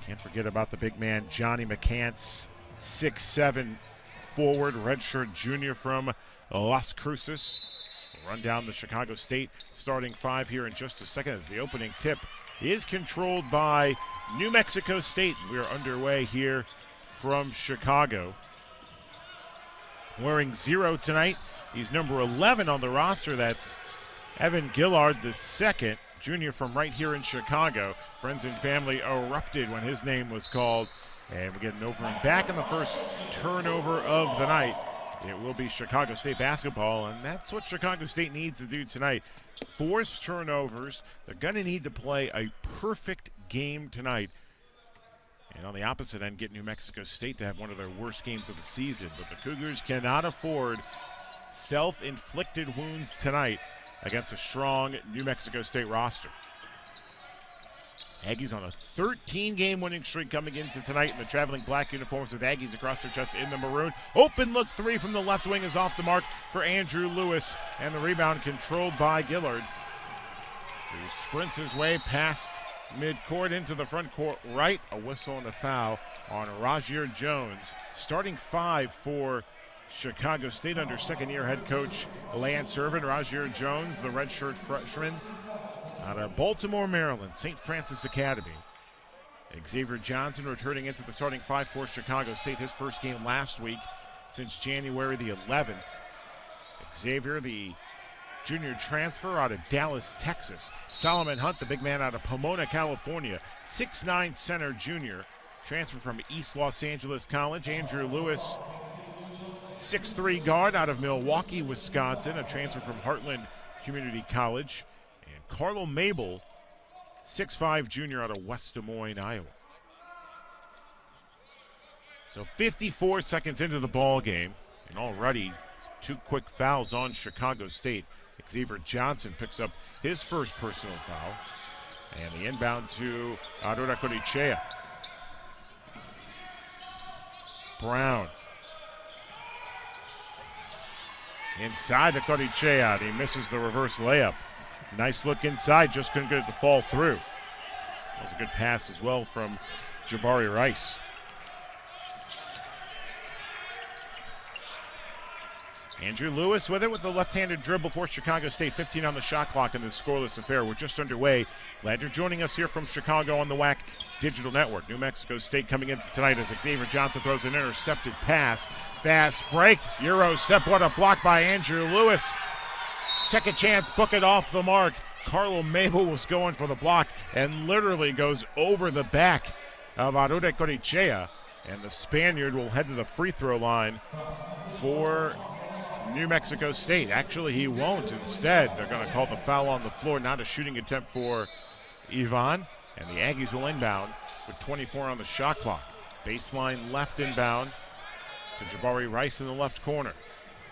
Can't forget about the big man, Johnny McCants, 6'7" forward, redshirt junior from Las Cruces. We'll run down the Chicago State starting five here in just a second as the opening tip is controlled by New Mexico State. We are underway here from Chicago. Wearing 0 tonight, he's number 11 on the roster. That's Evan Gilyard, the second junior from right here in Chicago. Friends and family erupted when his name was called. And we're getting over and back in the first turnover of the night. It will be Chicago State basketball, and that's what Chicago State needs to do tonight. Force turnovers. They're going to need to play a perfect game tonight. And on the opposite end, get New Mexico State to have one of their worst games of the season. But the Cougars cannot afford self-inflicted wounds tonight against a strong New Mexico State roster. Aggies on a 13-game winning streak coming into tonight in the traveling black uniforms with Aggies across their chest in the maroon. Open look three from the left wing is off the mark for Andrew Lewis, and the rebound controlled by Gilyard, who sprints his way past midcourt into the front court right. A whistle and a foul on Rajir Jones. Starting five for Chicago State under second-year head coach Lance Irvin. Rajir Jones, the redshirt freshman out of Baltimore, Maryland, St. Francis Academy. Xavier Johnson returning into the starting five for Chicago State. His first game last week since January the 11th. Xavier, the junior transfer out of Dallas, Texas. Solomon Hunt, the big man out of Pomona, California. 6'9" center junior. Transfer from East Los Angeles College. Andrew Lewis, 6'3" guard out of Milwaukee, Wisconsin. A transfer from Heartland Community College. And Carlo Mabel, 6'5" junior out of West Des Moines, Iowa. So 54 seconds into the ball game, and already two quick fouls on Chicago State. Xavier Johnson picks up his first personal foul. And the inbound to Aurora Corichea. Brown. Inside to Corichea. He misses the reverse layup. Nice look inside, just couldn't get it to fall through. That was a good pass as well from Jabari Rice. Andrew Lewis with it with the left-handed dribble for Chicago State. 15 on the shot clock in this scoreless affair. We're just underway. Glad you're joining us here from Chicago on the WAC Digital Network. New Mexico State coming into tonight as Xavier Johnson throws an intercepted pass. Fast break. Euro step. What a block by Andrew Lewis. Second chance, book it off the mark. Carlo Mabel was going for the block and literally goes over the back of Aurora Corichea. And the Spaniard will head to the free throw line for New Mexico State. Actually, he won't. Instead, they're going to call the foul on the floor, not a shooting attempt for Ivan. And the Aggies will inbound with 24 on the shot clock. Baseline left inbound to Jabari Rice in the left corner.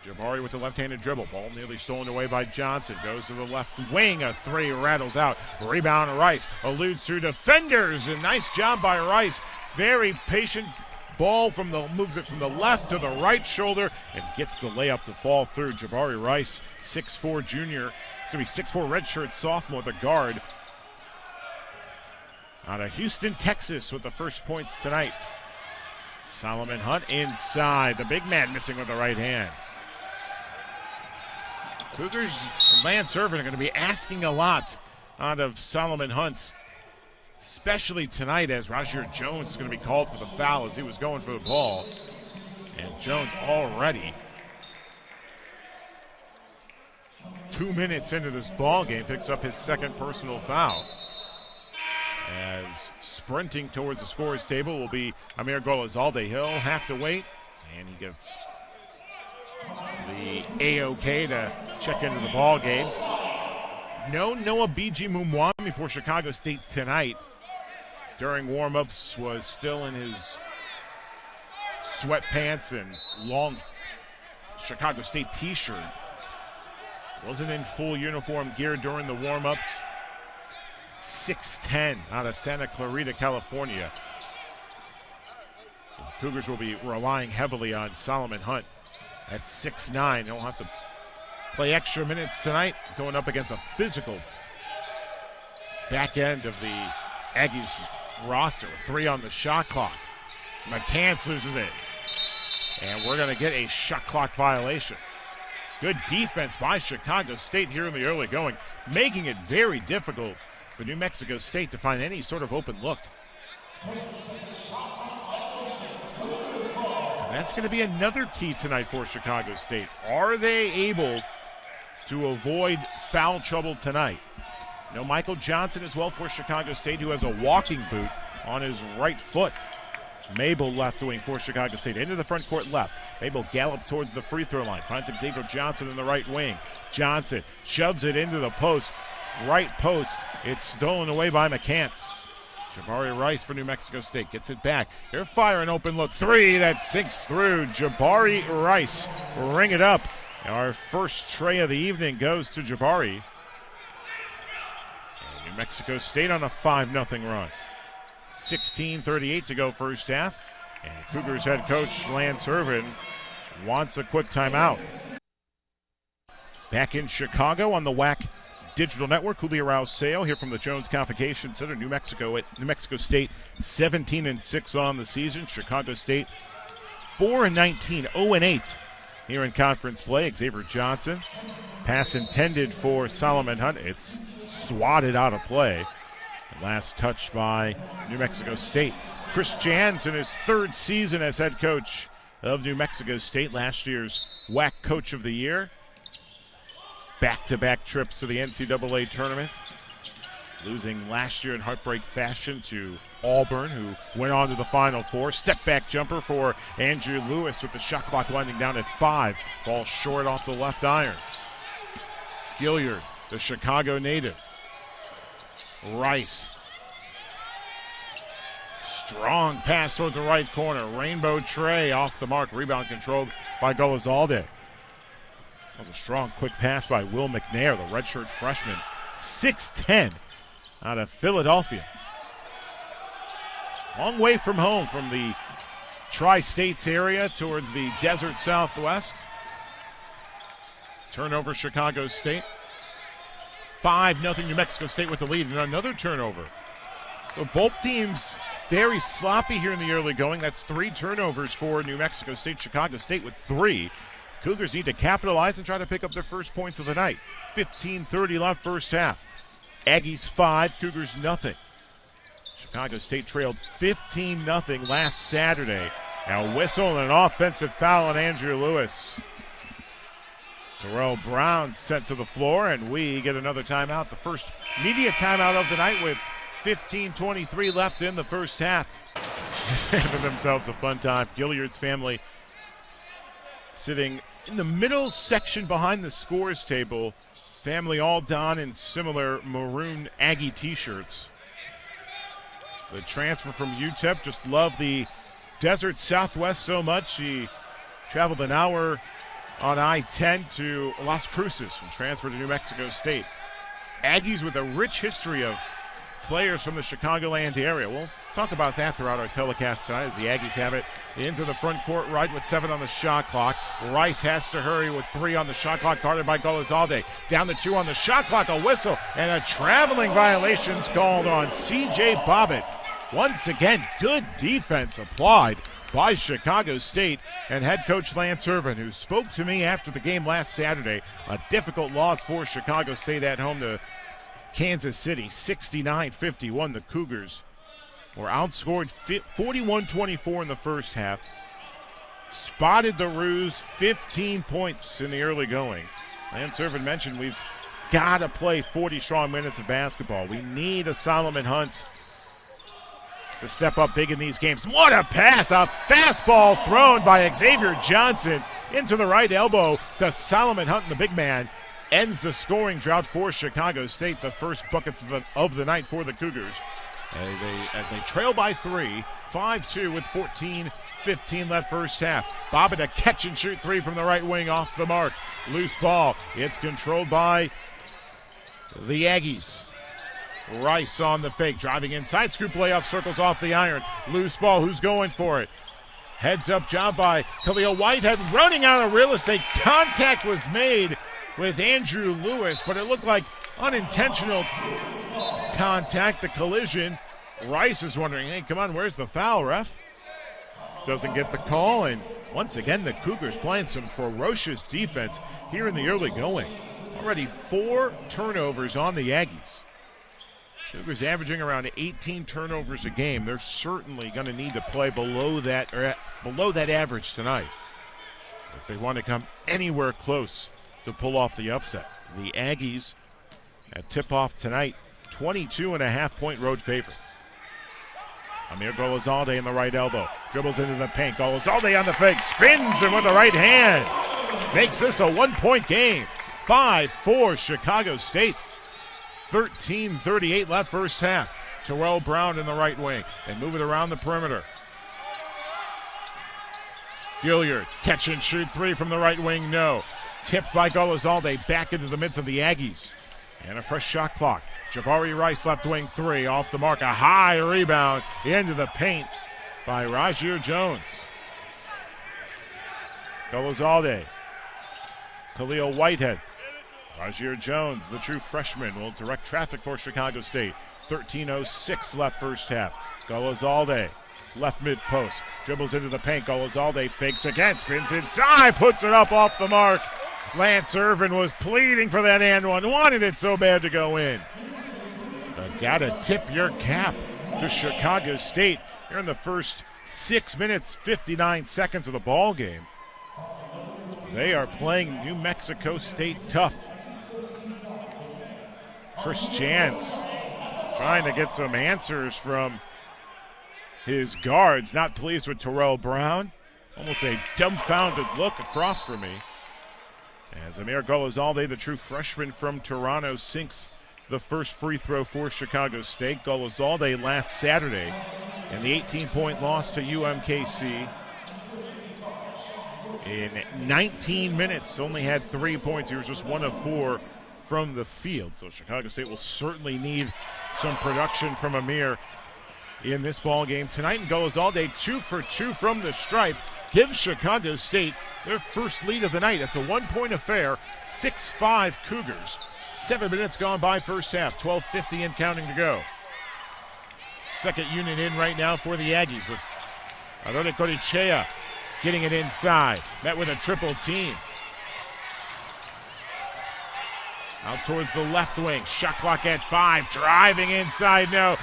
Jabari with the left-handed dribble. Ball nearly stolen away by Johnson. Goes to the left wing. A three rattles out. Rebound Rice. Eludes through defenders. A nice job by Rice. Very patient. Ball moves it from the left to the right shoulder and gets the layup to fall through. Jabari Rice, 6'4" junior. It's going to be 6'4" redshirt sophomore, the guard. Out of Houston, Texas with the first points tonight. Solomon Hunt inside. The big man missing with the right hand. Cougars and Lance Irvin are going to be asking a lot out of Solomon Hunt, especially tonight as Rajir Jones is going to be called for the foul as he was going for the ball. And Jones already 2 minutes into this ball game picks up his second personal foul. As sprinting towards the scorer's table will be Amir Golazalde. He'll have to wait, and he gets the A-OK to check into the ball game. No Noah B.G. Mumwami for Chicago State tonight. During warm-ups was still in his sweatpants and long Chicago State t-shirt. Wasn't in full uniform gear during the warm-ups. 6'10" out of Santa Clarita, California. The Cougars will be relying heavily on Solomon Hunt at 6'9". He'll have to play extra minutes tonight, going up against a physical back end of the Aggies roster with 3 on the shot clock. McCants loses it. And we're going to get a shot clock violation. Good defense by Chicago State here in the early going, making it very difficult for New Mexico State to find any sort of open look. And that's going to be another key tonight for Chicago State. Are they able to avoid foul trouble tonight? You know, Michael Johnson as well for Chicago State, who has a walking boot on his right foot. Mabel left wing for Chicago State. Into the front court left. Mabel galloped towards the free throw line. Finds Xavier Johnson in the right wing. Johnson shoves it into the post. Right post. It's stolen away by McCants. Jabari Rice for New Mexico State gets it back. They're firing open look 3 that sinks through. Jabari Rice ring it up. Our first tray of the evening goes to Jabari. And New Mexico State on a 5-0 run. 16:38 to go first half. And Cougars head coach Lance Irvin wants a quick timeout. Back in Chicago on the WAC Digital Network, Julio Rauseo here from the Jones Convocation Center. New Mexico State 17-6 on the season. Chicago State 4-19, 0-8 here in conference play. Xavier Johnson, pass intended for Solomon Hunt. It's swatted out of play. Last touch by New Mexico State. Chris Jans in his 3rd season as head coach of New Mexico State, last year's WAC Coach of the Year. Back-to-back trips to the NCAA tournament. Losing last year in heartbreak fashion to Auburn, who went on to the Final Four. Step-back jumper for Andrew Lewis with the shot clock winding down at 5. Falls short off the left iron. Gilyard, the Chicago native. Rice. Strong pass towards the right corner. Rainbow tray off the mark. Rebound controlled by Golizalde. That was a strong, quick pass by Will McNair, the redshirt freshman. 6'10", out of Philadelphia. Long way from home, from the Tri-States area towards the desert Southwest. Turnover, Chicago State. 5-0 New Mexico State with the lead, and another turnover. So both teams very sloppy here in the early going. That's 3 turnovers for New Mexico State. Chicago State with 3. Cougars need to capitalize and try to pick up their first points of the night. 15:30 left first half. Aggies 5, Cougars nothing. Chicago State trailed 15-0 last Saturday. Now whistle and an offensive foul on Andrew Lewis. Terrell Brown sent to the floor, and we get another timeout. The first media timeout of the night with 15:23 left in the first half. Having themselves a fun time. Gilyard's family sitting in the middle section behind the scores table. Family all donned in similar maroon Aggie t-shirts. The transfer from UTEP just loved the desert Southwest so much. She traveled an hour on I-10 to Las Cruces and transferred to New Mexico State. Aggies with a rich history of players from the Chicagoland area. We'll talk about that throughout our telecast tonight as the Aggies have it into the front court right with 7 on the shot clock. Rice has to hurry with 3 on the shot clock, guarded by Golizalde. Down to 2 on the shot clock, a whistle, and a traveling violation's called on C.J. Bobbitt. Once again, good defense applied by Chicago State and head coach Lance Irvin, who spoke to me after the game last Saturday. A difficult loss for Chicago State at home to Kansas City, 69-51. The Cougars were outscored 41-24 in the first half. Spotted the ruse, 15 points in the early going. Lance Irvin mentioned we've got to play 40 strong minutes of basketball. We need a Solomon Hunt to step up big in these games. What a pass! A fastball thrown by Xavier Johnson into the right elbow to Solomon Hunt, and the big man ends the scoring drought for Chicago State. The first buckets of the night for the Cougars. As they trail by 3, 5-2 with 14-15 left first half. Bobbitt a catch and shoot 3 from the right wing off the mark. Loose ball. It's controlled by the Aggies. Rice on the fake, driving inside, scoop layup, circles off the iron. Loose ball, who's going for it? Heads up job by Khalil Whitehead, running out of real estate. Contact was made with Andrew Lewis, but it looked like unintentional contact. The collision Rice is wondering, hey, come on, where's the foul, ref? Doesn't get the call, and once again, the Cougars playing some ferocious defense here in the early going. Already 4 turnovers on the Aggies. Cougars averaging around 18 turnovers a game. They're certainly going to need to play below that average tonight if they want to come anywhere close to pull off the upset. The Aggies at tip-off tonight, 22.5-point road favorites. Amir Golazalde in the right elbow. Dribbles into the paint. Golazalde on the fake. Spins him with the right hand. Makes this a 1-point game. 5-4 Chicago State. 13:38 left first half. Terrell Brown in the right wing. They move it around the perimeter. Gilyard, catch and shoot 3 from the right wing, no. Tipped by Golazalde back into the midst of the Aggies. And a fresh shot clock. Jabari Rice left wing 3 off the mark. A high rebound into the paint by Rajir Jones. Golazalde. Khalil Whitehead. Rajir Jones, the true freshman, will direct traffic for Chicago State. 13:06 left first half. Golazalde, left mid post. Dribbles into the paint. Golazalde fakes again. Spins inside. Puts it up off the mark. Lance Irvin was pleading for that and one. Wanted it so bad to go in. But gotta tip your cap to Chicago State here in the first 6 minutes, 59 seconds of the ball game. They are playing New Mexico State tough. Chris Jantz trying to get some answers from his guards. Not pleased with Terrell Brown. Almost a dumbfounded look across from me. As Amir Golazalde, the true freshman from Toronto, sinks the first free throw for Chicago State. Golazalde last Saturday in the 18-point loss to UMKC. In 19 minutes, only had 3 points. He was just 1 of 4 from the field. So Chicago State will certainly need some production from Amir in this ball game tonight. And Golazalde 2 for 2 from the stripe gives Chicago State their first lead of the night. It's a 1-point affair, 6-5 Cougars. 7 minutes gone by first half, 12:50 and counting to go. Second unit in right now for the Aggies with Arode Korichea getting it inside. Met with a triple team. Out towards the left wing. Shot clock at 5. Driving inside, no.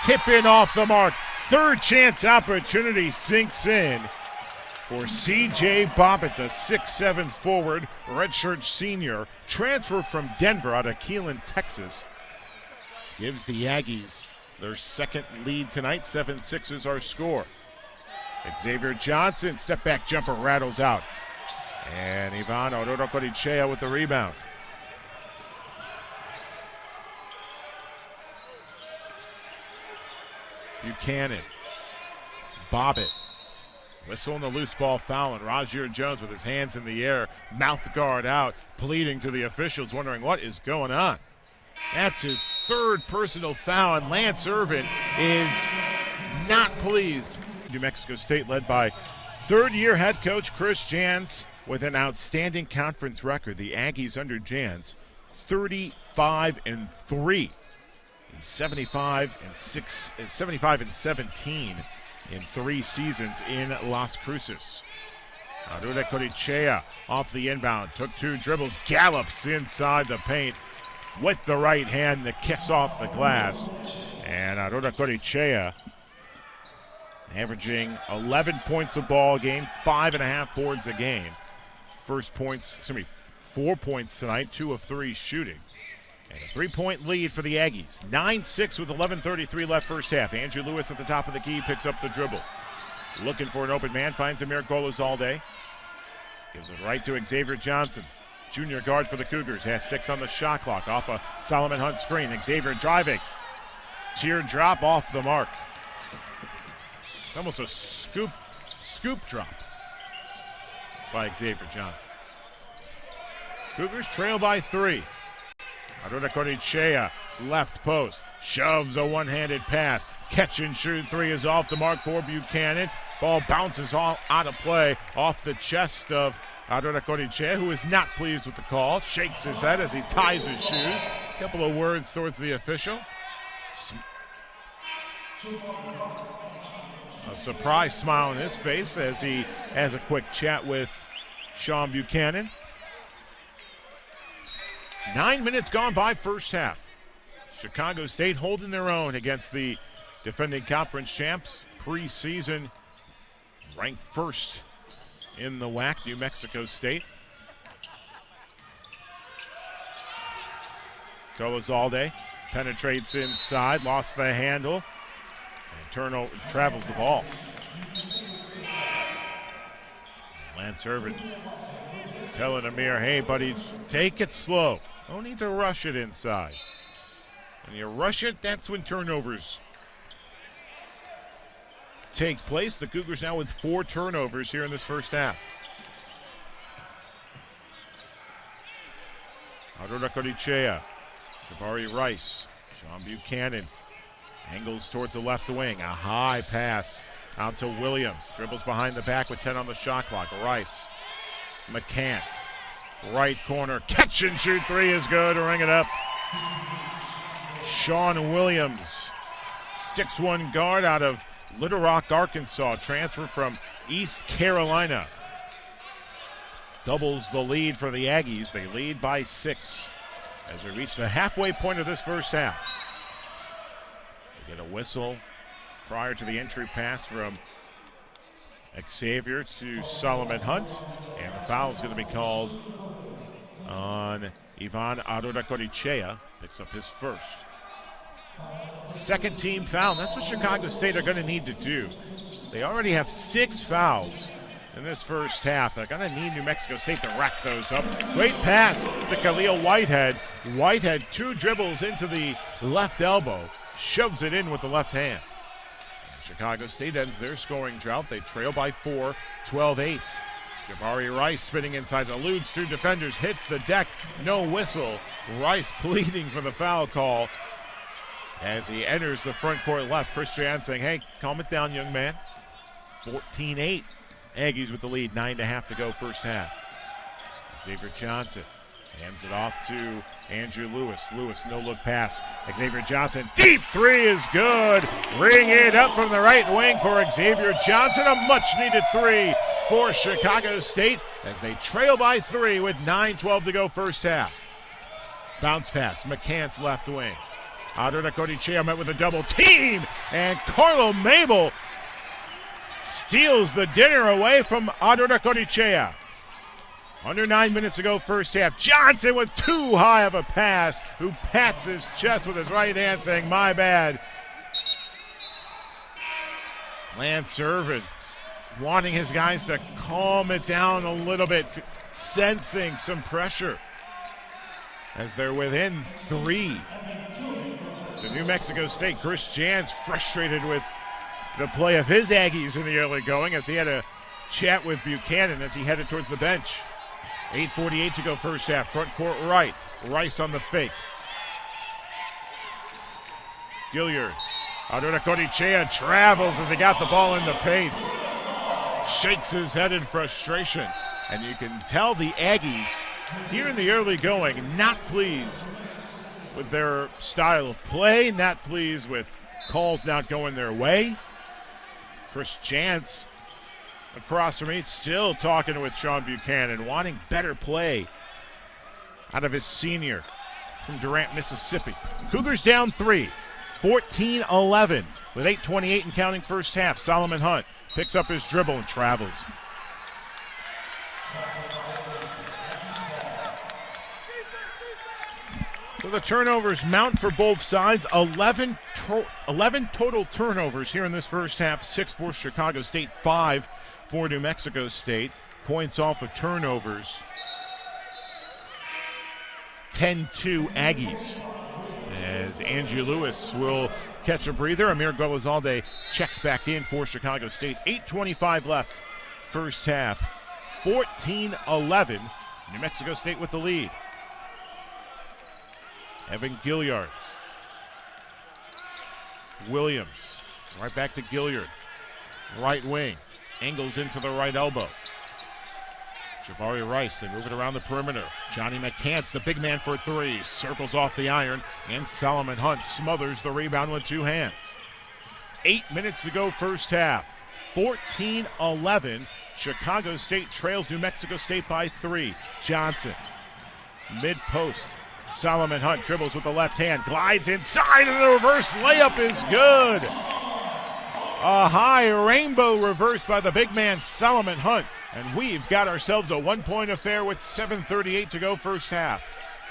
Tip in off the mark. Third chance opportunity sinks in for C.J. Bobbitt, the 6'7" forward, redshirt senior, transfer from Denver out of Keelan, Texas. Gives the Aggies their second lead tonight. 7-6 is our score. Xavier Johnson, step back jumper, rattles out. And Ivan Ororokorichea with the rebound. Buchanan. Bobbitt. Whistle on the loose ball foul, and Rajir Jones with his hands in the air, mouth guard out, pleading to the officials, wondering what is going on. That's his third personal foul, and Lance Irvin is not pleased. New Mexico State led by third-year head coach Chris Jantz with an outstanding conference record. The Aggies under Jantz, 35-3. 75-17 in 3 seasons in Las Cruces. Arode Korichea off the inbound, took 2 dribbles, gallops inside the paint with the right hand, the kiss off the glass. And Arode Korichea averaging 11 points a ball game, 5.5 boards a game. 4 points tonight, 2 of 3 shooting. And a 3-point lead for the Aggies. 9-6 with 11:33 left first half. Andrew Lewis at the top of the key picks up the dribble. Looking for an open man, finds Amir Golazalde. Gives it right to Xavier Johnson. Junior guard for the Cougars, has 6 on the shot clock off a Solomon Hunt screen. Xavier driving. Teardrop off the mark. Almost a scoop drop by Xavier Johnson. Cougars trail by 3. Arode Korichea, left post, shoves a one-handed pass. Catch and shoot 3 is off the mark for Buchanan. Ball bounces out of play off the chest of Arode Korichea, who is not pleased with the call. Shakes his head as he ties his shoes. A couple of words towards the official. A surprise smile on his face as he has a quick chat with Sean Buchanan. 9 minutes gone by first half. Chicago State holding their own against the defending conference champs, preseason ranked first in the WAC, New Mexico State. Golizalde penetrates inside, lost the handle, and turnover, travels the ball. Lance Irvin telling Amir, hey buddy, take it slow. Don't need to rush it inside. When you rush it, that's when turnovers take place. The Cougars now with 4 turnovers here in this first half. Aurora Corichea, Jabari Rice, Sean Buchanan angles towards the left wing. A high pass out to Williams. Dribbles behind the back with 10 on the shot clock. Rice, McCants, right corner, catch and shoot three is good. Ring it up. Sean Williams, 6'1" guard out of Little Rock, Arkansas, transfer from East Carolina. Doubles the lead for the Aggies. They lead by 6 as we reach the halfway point of this first half. They get a whistle prior to the entry pass from Xavier to Solomon Hunt, and the foul is going to be called on Ivan Aurora Corichea. Picks up his first. Second team foul. That's what Chicago State are going to need to do. They already have 6 fouls in this first half. They're going to need New Mexico State to rack those up. Great pass to Khalil Whitehead. Whitehead 2 dribbles into the left elbow. Shoves it in with the left hand. Chicago State ends their scoring drought. They trail by 4, 12-8. Jabari Rice spinning inside, eludes 2 defenders, hits the deck, no whistle. Rice pleading for the foul call as he enters the front court left. Chris Jan saying, hey, calm it down, young man. 14-8. Aggies with the lead, 9.5 to go first half. Xavier Johnson hands it off to Andrew Lewis. Lewis, no-look pass. Xavier Johnson, deep 3 is good. Ring it up from the right wing for Xavier Johnson. A much-needed 3 for Chicago State as they trail by 3 with 9:12 to go first half. Bounce pass, McCants left wing. Aurora Corichea met with a double team, and Carlo Mabel steals the dinner away from Aurora Corichea. Under 9 minutes to go first half. Johnson with too high of a pass, who pats his chest with his right hand saying, my bad. Lance Irvin wanting his guys to calm it down a little bit, sensing some pressure as they're within 3. So New Mexico State, Chris Jan's frustrated with the play of his Aggies in the early going as he had a chat with Buchanan as he headed towards the bench. 8:48 to go first half. Front court right. Rice on the fake. Gilyard. Aurora Corichea travels as he got the ball in the paint. Shakes his head in frustration. And you can tell the Aggies here in the early going not pleased with their style of play, not pleased with calls not going their way. Chris Jantz across from me still talking with Sean Buchanan, wanting better play out of his senior from Durant, Mississippi. Cougars down 3, 14-11 with 8:28 and counting first half. Solomon Hunt picks up his dribble and travels. So the turnovers mount for both sides. 11 total turnovers here in this first half. 6 for Chicago State, 5 for New Mexico State. Points off of turnovers. 10-2 Aggies. As Andrew Lewis will catch a breather. Amir Golizalde checks back in for Chicago State. 8:25 left first half. 14-11. New Mexico State with the lead. Evan Gilyard. Williams. Right back to Gilyard. Right wing. Angles into the right elbow. Jabari Rice, they move it around the perimeter. Johnny McCants, the big man for 3. Circles off the iron. And Solomon Hunt smothers the rebound with 2 hands. 8 minutes to go first half. 14-11. Chicago State trails New Mexico State by 3. Johnson, mid-post. Solomon Hunt dribbles with the left hand, glides inside, and the reverse layup is good. A high rainbow reverse by the big man Solomon Hunt. And we've got ourselves a 1-point affair with 7:38 to go first half.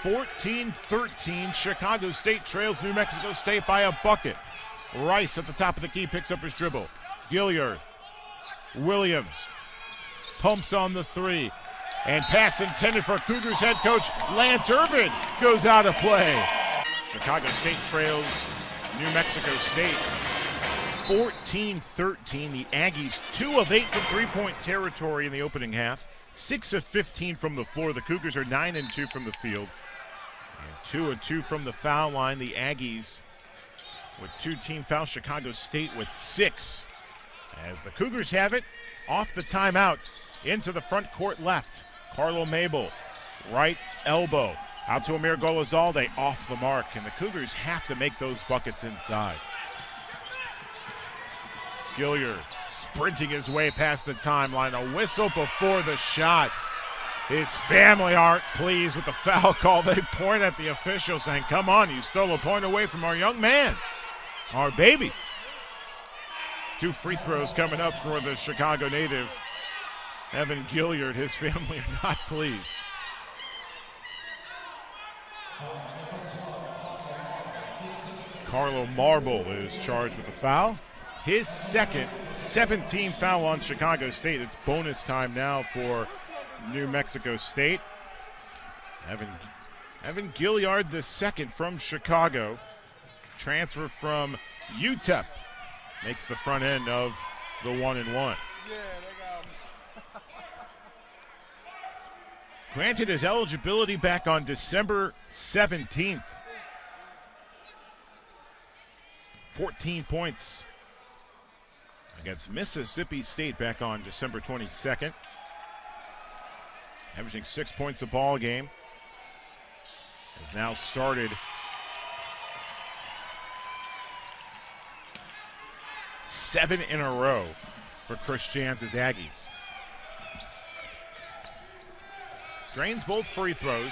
14-13, Chicago State trails New Mexico State by a bucket. Rice at the top of the key picks up his dribble. Gilyard, Williams, pumps on the 3. And pass intended for Cougars head coach Lance Urban goes out of play. Chicago State trails New Mexico State 14-13. The Aggies 2 of 8 from three-point territory in the opening half. 6 of 15 from the floor. The Cougars are 9 and 2 from the field. And 2 of 2 from the foul line. The Aggies with 2 team fouls. Chicago State with 6. As the Cougars have it, off the timeout, into the front court left. Carlo Mabel, right elbow. Out to Amir Golizalde, off the mark. And the Cougars have to make those buckets inside. Gilyard sprinting his way past the timeline. A whistle before the shot. His family aren't pleased with the foul call. They point at the official saying, come on, you stole a point away from our young man, our baby. 2 free throws coming up for the Chicago native, Evan Gilyard. His family are not pleased. Carlo Marble is charged with the foul. His second, 17 foul on Chicago State. It's bonus time now for New Mexico State. Evan Gilyard, the second from Chicago. Transfer from UTEP. Makes the front end of the 1-and-1. Granted his eligibility back on December 17th. 14 points against Mississippi State back on December 22nd. Averaging 6 points a ball game. Has now started 7 in a row for Chris Janz's Aggies. Drains both free throws.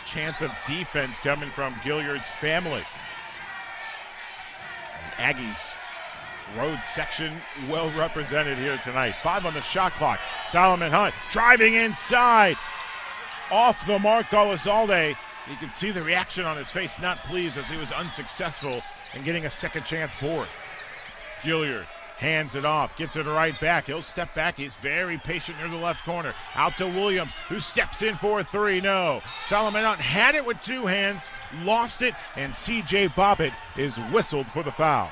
Chance of defense coming from Gilyard's family. And Aggies road section well represented here tonight. 5 on the shot clock. Solomon Hunt driving inside. Off the mark, Golizalde. You can see the reaction on his face, not pleased as he was unsuccessful in getting a second chance board. Gilyard hands it off, gets it right back. He'll step back. He's very patient near the left corner. Out to Williams, who steps in for a 3. No. Solomon Hunt had it with 2 hands, lost it, and C.J. Bobbitt is whistled for the foul.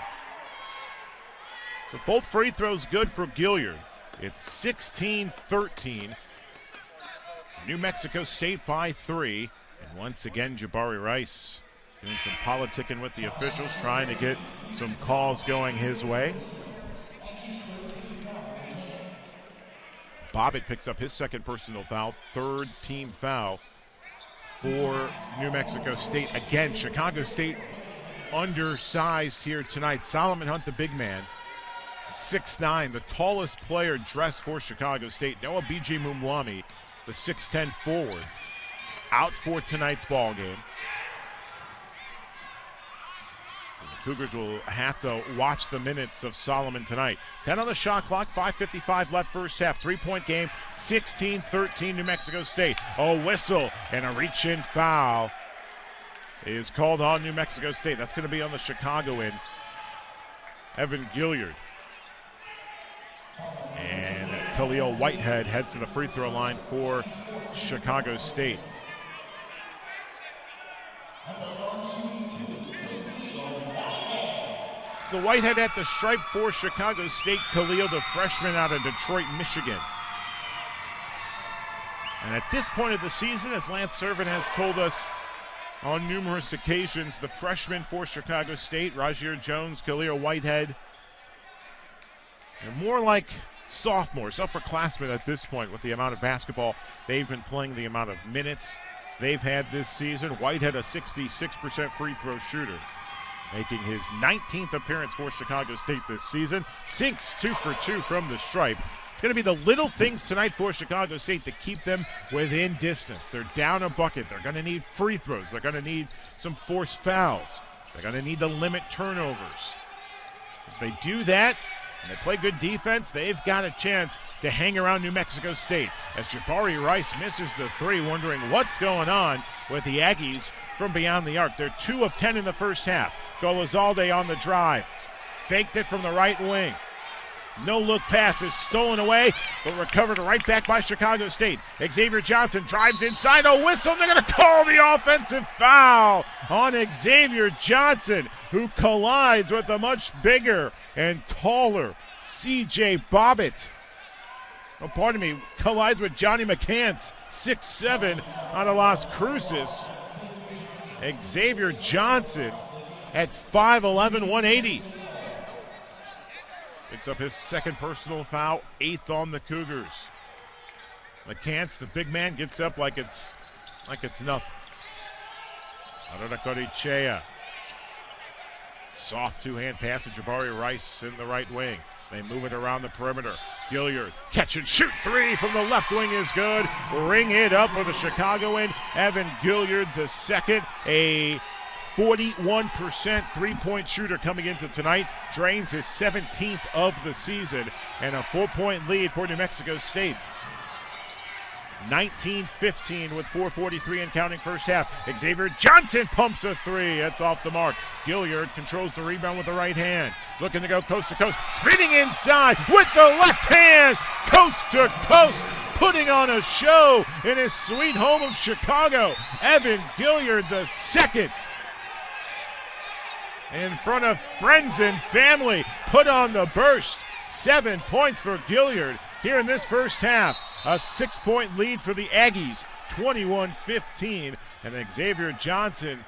So both free throws good for Gilyard. It's 16-13. New Mexico State by 3. And once again, Jabari Rice doing some politicking with the officials, trying to get some calls going his way. Bobbitt picks up his second personal foul, 3rd team foul for New Mexico State. Again, Chicago State undersized here tonight. Solomon Hunt, the big man, 6'9", the tallest player dressed for Chicago State. Noah B.J. Mumwami, the 6'10" forward, out for tonight's ball game. The Cougars will have to watch the minutes of Solomon tonight. 10 on the shot clock, 5:55 left first half. 3-point game, 16-13 New Mexico State. A whistle and a reach-in foul is called on New Mexico State. That's going to be on the Chicago end. Evan Gilyard. And Khalil Whitehead heads to the free throw line for Chicago State. So Whitehead at the stripe for Chicago State. Khalil, the freshman out of Detroit, Michigan. And at this point of the season, as Lance Servant has told us on numerous occasions, the freshman for Chicago State, Rajir Jones, Khalil Whitehead, they're more like sophomores, upperclassmen at this point with the amount of basketball they've been playing, the amount of minutes they've had this season. Whitehead, a 66% free throw shooter, making his 19th appearance for Chicago State this season. Sinks 2 for 2 from the stripe. It's going to be the little things tonight for Chicago State to keep them within distance. They're down a bucket. They're going to need free throws. They're going to need some forced fouls. They're going to need to limit turnovers. If they do that and they play good defense, they've got a chance to hang around New Mexico State. As Jabari Rice misses the three, wondering what's going on with the Aggies from beyond the arc. They're 2 of 10 in the first half. Golizalde on the drive. Faked it from the right wing. No-look pass is stolen away, but recovered right back by Chicago State. Xavier Johnson drives inside, a whistle, and they're going to call the offensive foul on Xavier Johnson, who collides with a much bigger and taller C.J. Bobbitt. Oh, pardon me, collides with Johnny McCants, 6'7", out of Las Cruces. Xavier Johnson at 5'11", 180. Picks up his second personal foul, 8th on the Cougars. McCants, the big man, gets up like it's nothing. Aronakorichea. Soft two-hand pass to Jabari Rice in the right wing. They move it around the perimeter. Gilyard, catch and shoot three from the left wing is good. Ring it up for the Chicagoan. Evan Gilyard, the second, a 41% three-point shooter coming into tonight. Drains his 17th of the season, and a 4-point lead for New Mexico State. 19-15 with 4:43 and counting first half. Xavier Johnson pumps a three. That's off the mark. Gilyard controls the rebound with the right hand. Looking to go coast to coast. Spinning inside with the left hand. Coast to coast. Putting on a show in his sweet home of Chicago. Evan Gilyard, the second. In front of friends and family, put on the burst. 7 points for Gilyard here in this first half. A 6-point lead for the Aggies, 21-15. And Xavier Johnson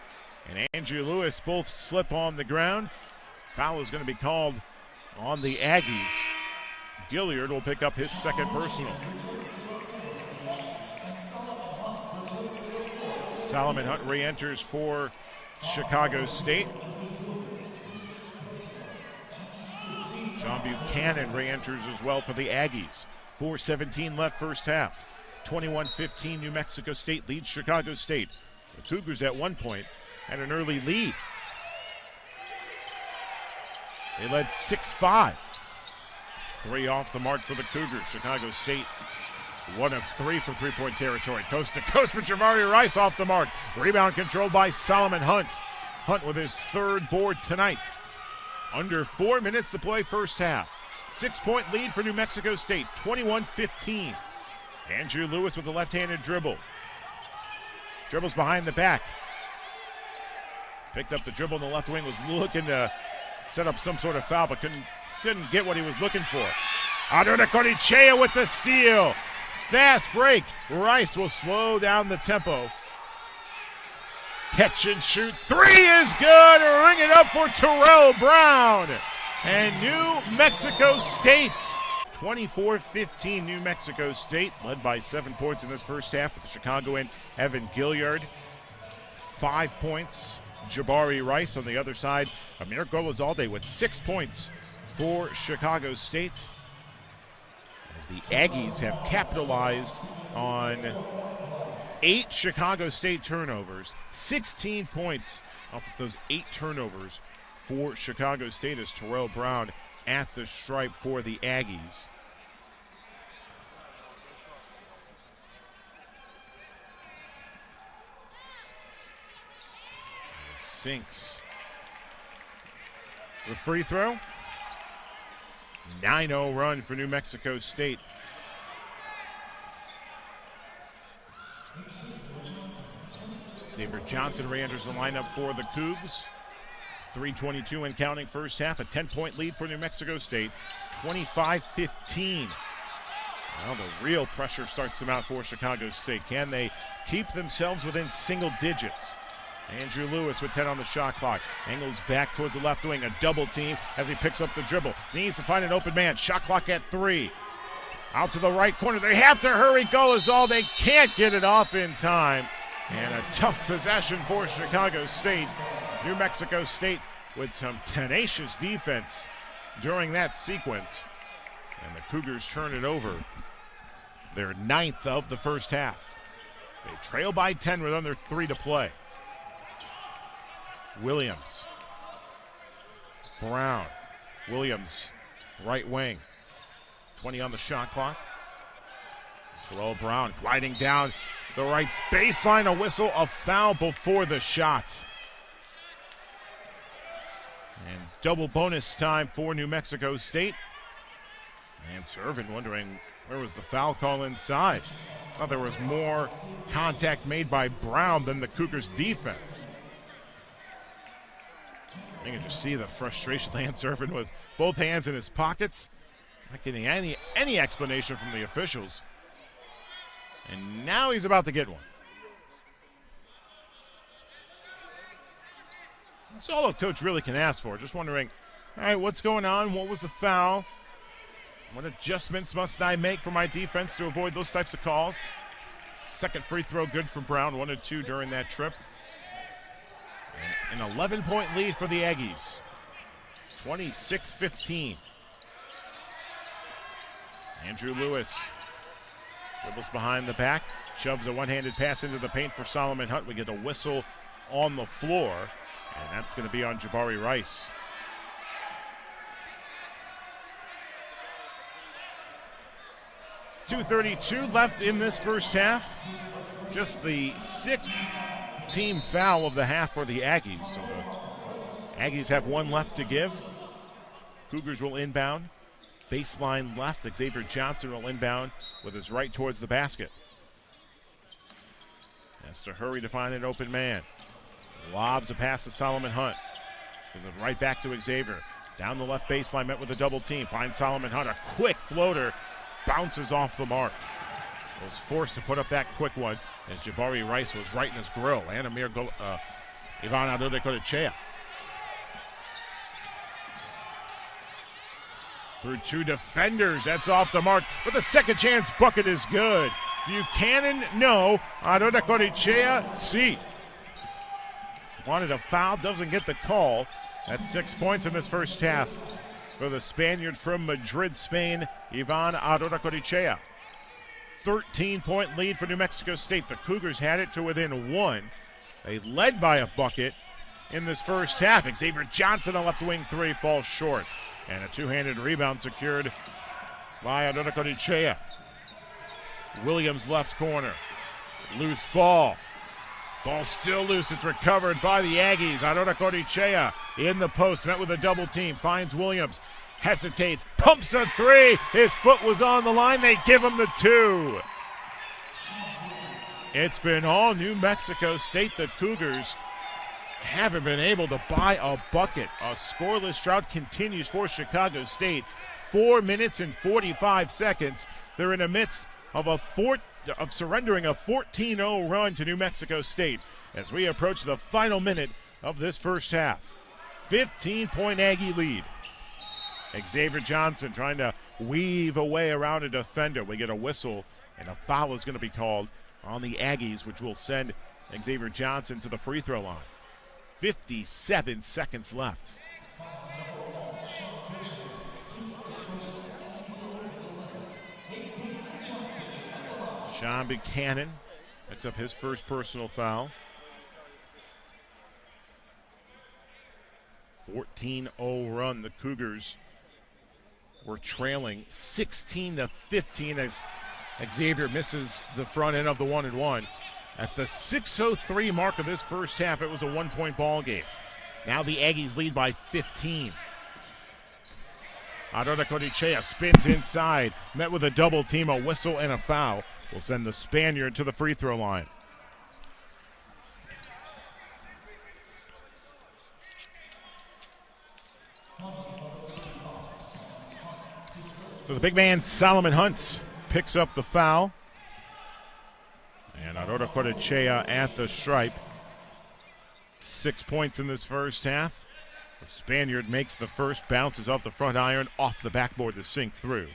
and Andrew Lewis both slip on the ground. Foul is going to be called on the Aggies. Gilyard will pick up his second personal. Solomon Hunt re-enters for Chicago State. John Buchanan re-enters as well for the Aggies. 4:17 left first half. 21-15 New Mexico State leads Chicago State. The Cougars at one point had an early lead. They led 6-5. 3 off the mark for the Cougars. Chicago State 1 of 3 from three-point territory. Coast to coast for Jabari Rice off the mark. Rebound controlled by Solomon Hunt. Hunt with his third board tonight. Under 4 minutes to play first half. 6-point lead for New Mexico State, 21-15. Andrew Lewis with a left-handed dribble. Dribbles behind the back. Picked up the dribble in the left wing, was looking to set up some sort of foul, but couldn't get what he was looking for. Aronakorichea with the steal. Fast break. Rice will slow down the tempo. Catch and shoot. Three is good. Ring it up for Terrell Brown. And New Mexico State. 24-15 New Mexico State, led by 7 points in this first half with the Chicagoan Evan Gilyard. 5 points. Jabari Rice on the other side. Amir Golizalde with 6 points for Chicago State. As the Aggies have capitalized on 8 Chicago State turnovers, 16 points off of those 8 turnovers for Chicago State as Terrell Brown at the stripe for the Aggies. Sinks the free throw. 9-0 run for New Mexico State. Xavier Johnson re-enters the lineup for the Cougs. 3:22 and counting first half. A 10-point lead for New Mexico State. 25-15. Now the real pressure starts to mount for Chicago State. Can they keep themselves within single digits? Andrew Lewis with 10 on the shot clock. Angles back towards the left wing. A double team as he picks up the dribble. Needs to find an open man. Shot clock at 3. Out to the right corner. They have to hurry. Goal is all. They can't get it off in time. And a tough possession for Chicago State. New Mexico State with some tenacious defense during that sequence. And the Cougars turn it over. Their 9th of the first half. They trail by 10 with under 3 to play. Williams. Brown. Williams, right wing. 20 on the shot clock. Terrell Brown gliding down the right baseline. A whistle, a foul before the shot. And double bonus time for New Mexico State. And Servin wondering where was the foul call inside. Thought there was more contact made by Brown than the Cougars' defense. I can just see the frustration. Lance Servin with both hands in his pockets. Not getting any explanation from the officials. And now he's about to get one. That's all a coach really can ask for. Just wondering, all right, what's going on? What was the foul? What adjustments must I make for my defense to avoid those types of calls? Second free throw good for Brown, 1 of 2 during that trip. And an 11-point lead for the Aggies. 26-15. Andrew Lewis dribbles behind the back, shoves a one-handed pass into the paint for Solomon Hunt. We get a whistle on the floor, and that's going to be on Jabari Rice. .232 left in this first half. Just the 6th team foul of the half for the Aggies. So the Aggies have 1 left to give. Cougars will inbound. Baseline left. Xavier Johnson will inbound with his right towards the basket. Has to hurry to find an open man. Lobs a pass to Solomon Hunt. Gives it right back to Xavier. Down the left baseline, met with a double team. Finds Solomon Hunt. A quick floater. Bounces off the mark. Was forced to put up that quick one as Jabari Rice was right in his grill. Ivan Adodekotechea. Through 2 defenders. That's off the mark. But the second chance bucket is good. Buchanan, no. Adodekotechea, see. Wanted a foul, doesn't get the call. That's 6 points in this first half for the Spaniard from Madrid, Spain, Ivan Adodekotechea. 13-point lead for New Mexico State. The Cougars had it to within 1. They led by a bucket in this first half. Xavier Johnson, a left wing 3, falls short. And a two-handed rebound secured by Adodekotechea. Williams left corner. Loose ball. Ball still loose. It's recovered by the Aggies. Adodekotechea in the post. Met with a double team. Finds Williams. Hesitates. Pumps a 3. His foot was on the line. They give him the 2. It's been all New Mexico State. The Cougars haven't been able to buy a bucket. A scoreless drought continues for Chicago State. 4 minutes and 45 seconds. They're in the midst of surrendering a 14-0 run to New Mexico State as we approach the final minute of this first half. 15-point Aggie lead. Xavier Johnson trying to weave away around a defender. We get a whistle, and a foul is going to be called on the Aggies, which will send Xavier Johnson to the free throw line. 57 seconds left. Sean Buchanan picks up his first personal foul. 14-0 run. The Cougars were trailing 16-15 as Xavier misses the front end of the 1-and-1. At the 6:03 mark of this first half, it was a 1-point ball game. Now the Aggies lead by 15. Adodekotechea spins inside, met with a double team, a whistle and a foul. Will send the Spaniard to the free throw line. So the big man Solomon Hunt picks up the foul. And Adodekotechea at the stripe. 6 points in this first half. The Spaniard makes the first, bounces off the front iron, off the backboard to sink through.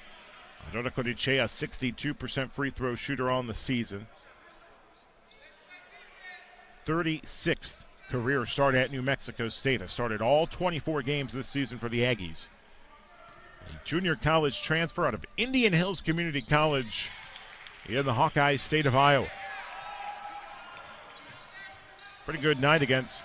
Aurora Corichea, 62% free throw shooter on the season. 36th career start at New Mexico State. Has started all 24 games this season for the Aggies. A junior college transfer out of Indian Hills Community College in the Hawkeye state of Iowa. Pretty good night against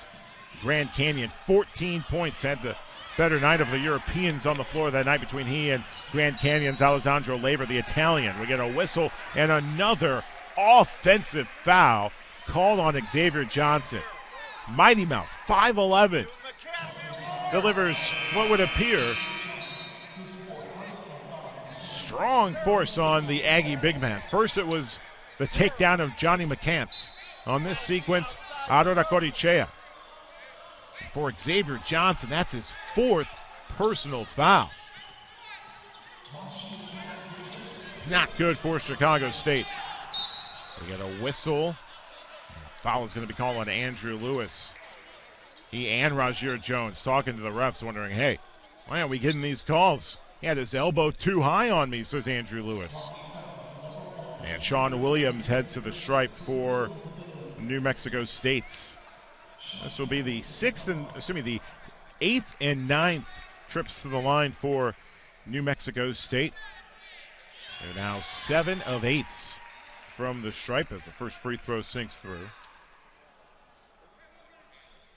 Grand Canyon. 14 points, had the better night of the Europeans on the floor that night between he and Grand Canyon's Alessandro Lever, the Italian. We get a whistle and another offensive foul called on Xavier Johnson. Mighty Mouse, 5'11", delivers what would appear strong force on the Aggie big man. First it was the takedown of Johnny McCants. On this sequence, Aurora Corichea. For Xavier Johnson, that's his 4th personal foul. Not good for Chicago State. We get a whistle. Foul is going to be called on Andrew Lewis. He and Rajir Jones talking to the refs, wondering, hey, why aren't we getting these calls? He had his elbow too high on me, says Andrew Lewis. And Sean Williams heads to the stripe for New Mexico State. This will be the 8th and 9th trips to the line for New Mexico State. They're now 7 of 8 from the stripe as the first free throw sinks through.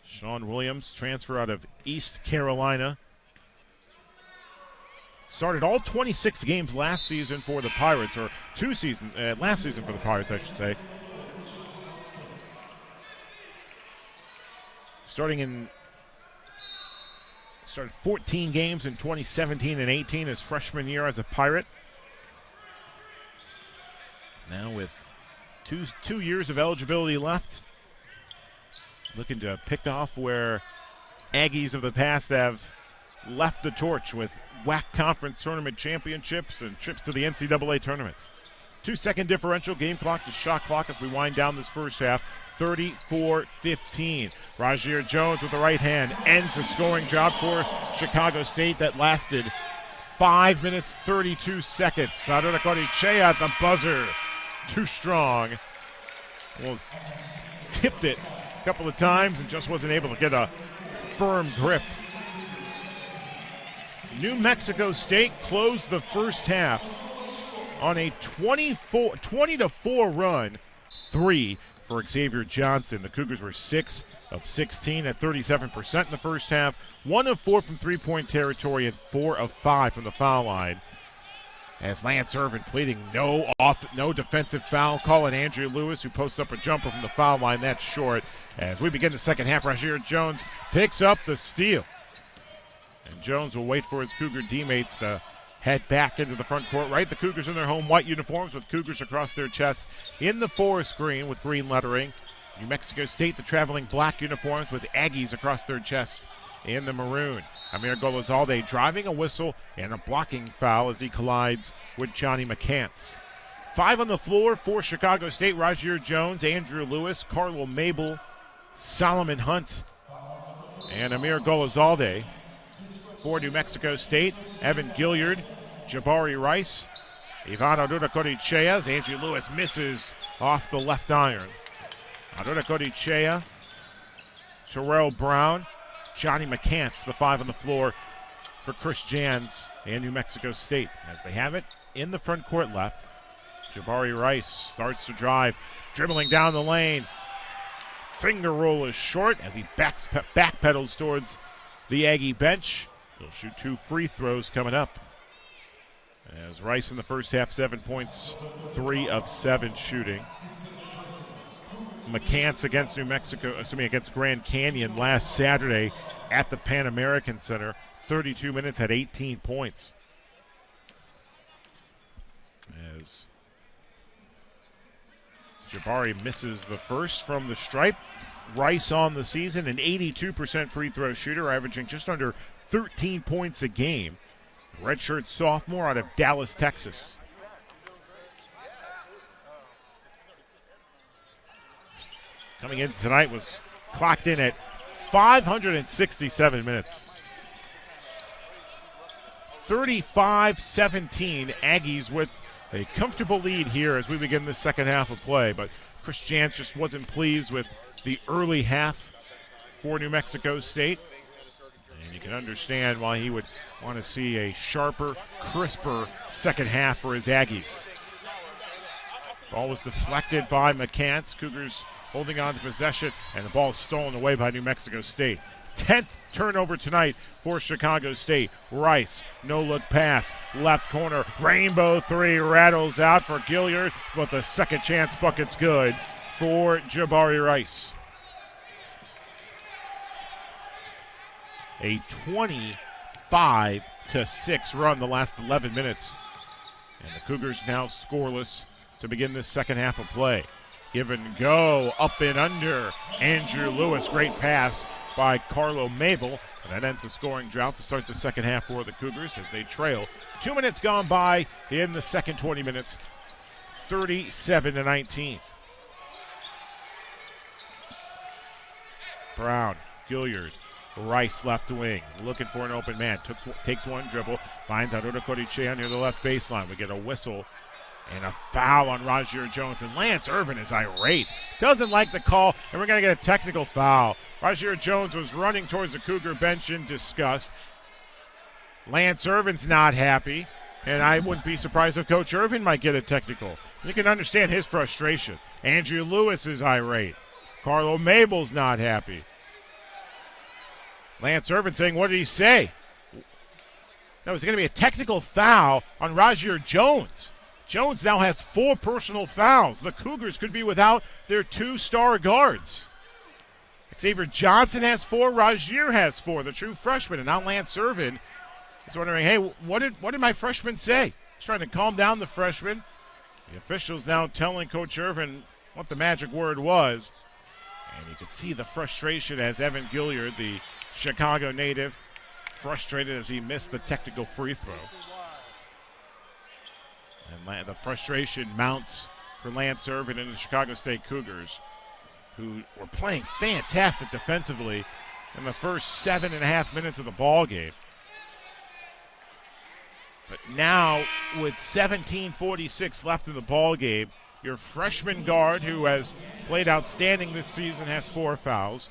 Sean Williams, transfer out of East Carolina. Started all 26 games last season for the Pirates, or last season for the Pirates, I should say. Started 14 games in 2017 and 18 his freshman year as a Pirate. Now with two years of eligibility left, looking to pick off where Aggies of the past have left the torch with WAC conference tournament championships and trips to the NCAA tournament. 2-second differential, game clock to shot clock as we wind down this first half. 34-15. Rajir Jones with the right hand ends the scoring job for Chicago State that lasted 5 minutes, 32 seconds. Aurora Corichea at the buzzer. Too strong. Almost tipped it a couple of times and just wasn't able to get a firm grip. New Mexico State closed the first half on a 20-4 run. 3 for Xavier Johnson. The Cougars were 6 of 16 at 37% in the first half. 1 of 4 from three-point territory and 4 of 5 from the foul line. As Lance Irvin pleading no defensive foul call on Andrew Lewis, who posts up a jumper from the foul line. That's short. As we begin the second half, Rajir Jones picks up the steal. And Jones will wait for his Cougar teammates to head back into the front court. Right, the Cougars in their home white uniforms with Cougars across their chests in the forest green with green lettering. New Mexico State, the traveling black uniforms with Aggies across their chests in the maroon. Amir Golozalde driving a whistle and a blocking foul as he collides with Johnny McCants. 5 on the floor for Chicago State. Rajir Jones, Andrew Lewis, Carlo Mabel, Solomon Hunt, and Amir Golozalde. For New Mexico State, Evan Gilyard, Jabari Rice, Ivan Aurora Corichea. Andrew Lewis misses off the left iron. Aurora Corichea, Terrell Brown, Johnny McCants, the 5 on the floor for Chris Jans and New Mexico State. As they have it in the front court left, Jabari Rice starts to drive, dribbling down the lane. Finger roll is short as he backpedals towards the Aggie bench. He'll shoot 2 free throws coming up. As Rice in the first half, 7 points, 3 of 7 shooting. McCants against Grand Canyon last Saturday at the Pan American Center. 32 minutes, had 18 points. As Jabari misses the first from the stripe. Rice on the season, an 82% free throw shooter, averaging just under 13 points a game. Redshirt sophomore out of Dallas, Texas. Coming in tonight was clocked in at 567 minutes. 35-17. Aggies with a comfortable lead here as we begin the second half of play. But Chris Jantz just wasn't pleased with the early half for New Mexico State. And you can understand why he would want to see a sharper, crisper second half for his Aggies. Ball was deflected by McCants. Cougars holding on to possession, and the ball is stolen away by New Mexico State. 10th turnover tonight for Chicago State. Rice, no-look pass, left corner, rainbow three, rattles out for Gilyard, but the second chance bucket's good for Jabari Rice. A 25-6 run the last 11 minutes. And the Cougars now scoreless to begin this second half of play. Give and go, up and under. Andrew Lewis, great pass by Carlo Mabel. And that ends the scoring drought to start the second half for the Cougars as they trail. 2 minutes gone by in the second 20 minutes, 37-19. Brown, Gilyard, Rice left wing, looking for an open man. Takes one dribble, finds Aurora Corichea near the left baseline. We get a whistle and a foul on Rajir Jones. And Lance Irvin is irate. Doesn't like the call, and we're going to get a technical foul. Rajir Jones was running towards the Cougar bench in disgust. Lance Irvin's not happy, and I wouldn't be surprised if Coach Irvin might get a technical. You can understand his frustration. Andrew Lewis is irate. Carlo Mabel's not happy. Lance Irvin saying, what did he say? No, it's going to be a technical foul on Rajir Jones. Jones now has 4 personal fouls. The Cougars could be without their 2 star guards. Xavier Johnson has 4, Rajir has 4, the true freshman. And now Lance Irvin is wondering, hey, what did my freshman say? He's trying to calm down the freshman. The officials now telling Coach Irvin what the magic word was. And you can see the frustration as Evan Gilyard, the Chicago native, frustrated as he missed the technical free throw. And the frustration mounts for Lance Irvin and the Chicago State Cougars, who were playing fantastic defensively in the first 7.5 minutes of the ball game. But now, with 17:46 left in the ball game, your freshman guard, who has played outstanding this season, has 4 fouls.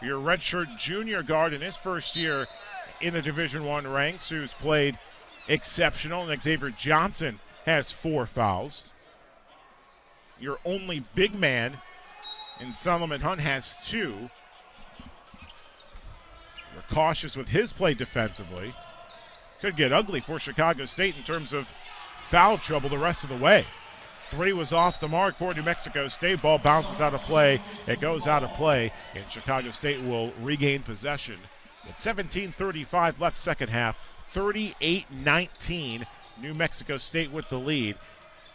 Your redshirt junior guard in his first year in the Division I ranks, who's played exceptional, and Xavier Johnson has 4 fouls. Your only big man in Solomon Hunt has 2. We're cautious with his play defensively. Could get ugly for Chicago State in terms of foul trouble the rest of the way. 3 was off the mark for New Mexico State. Ball bounces out of play. It goes out of play, and Chicago State will regain possession. With 17:35 left second half, 38-19. New Mexico State with the lead,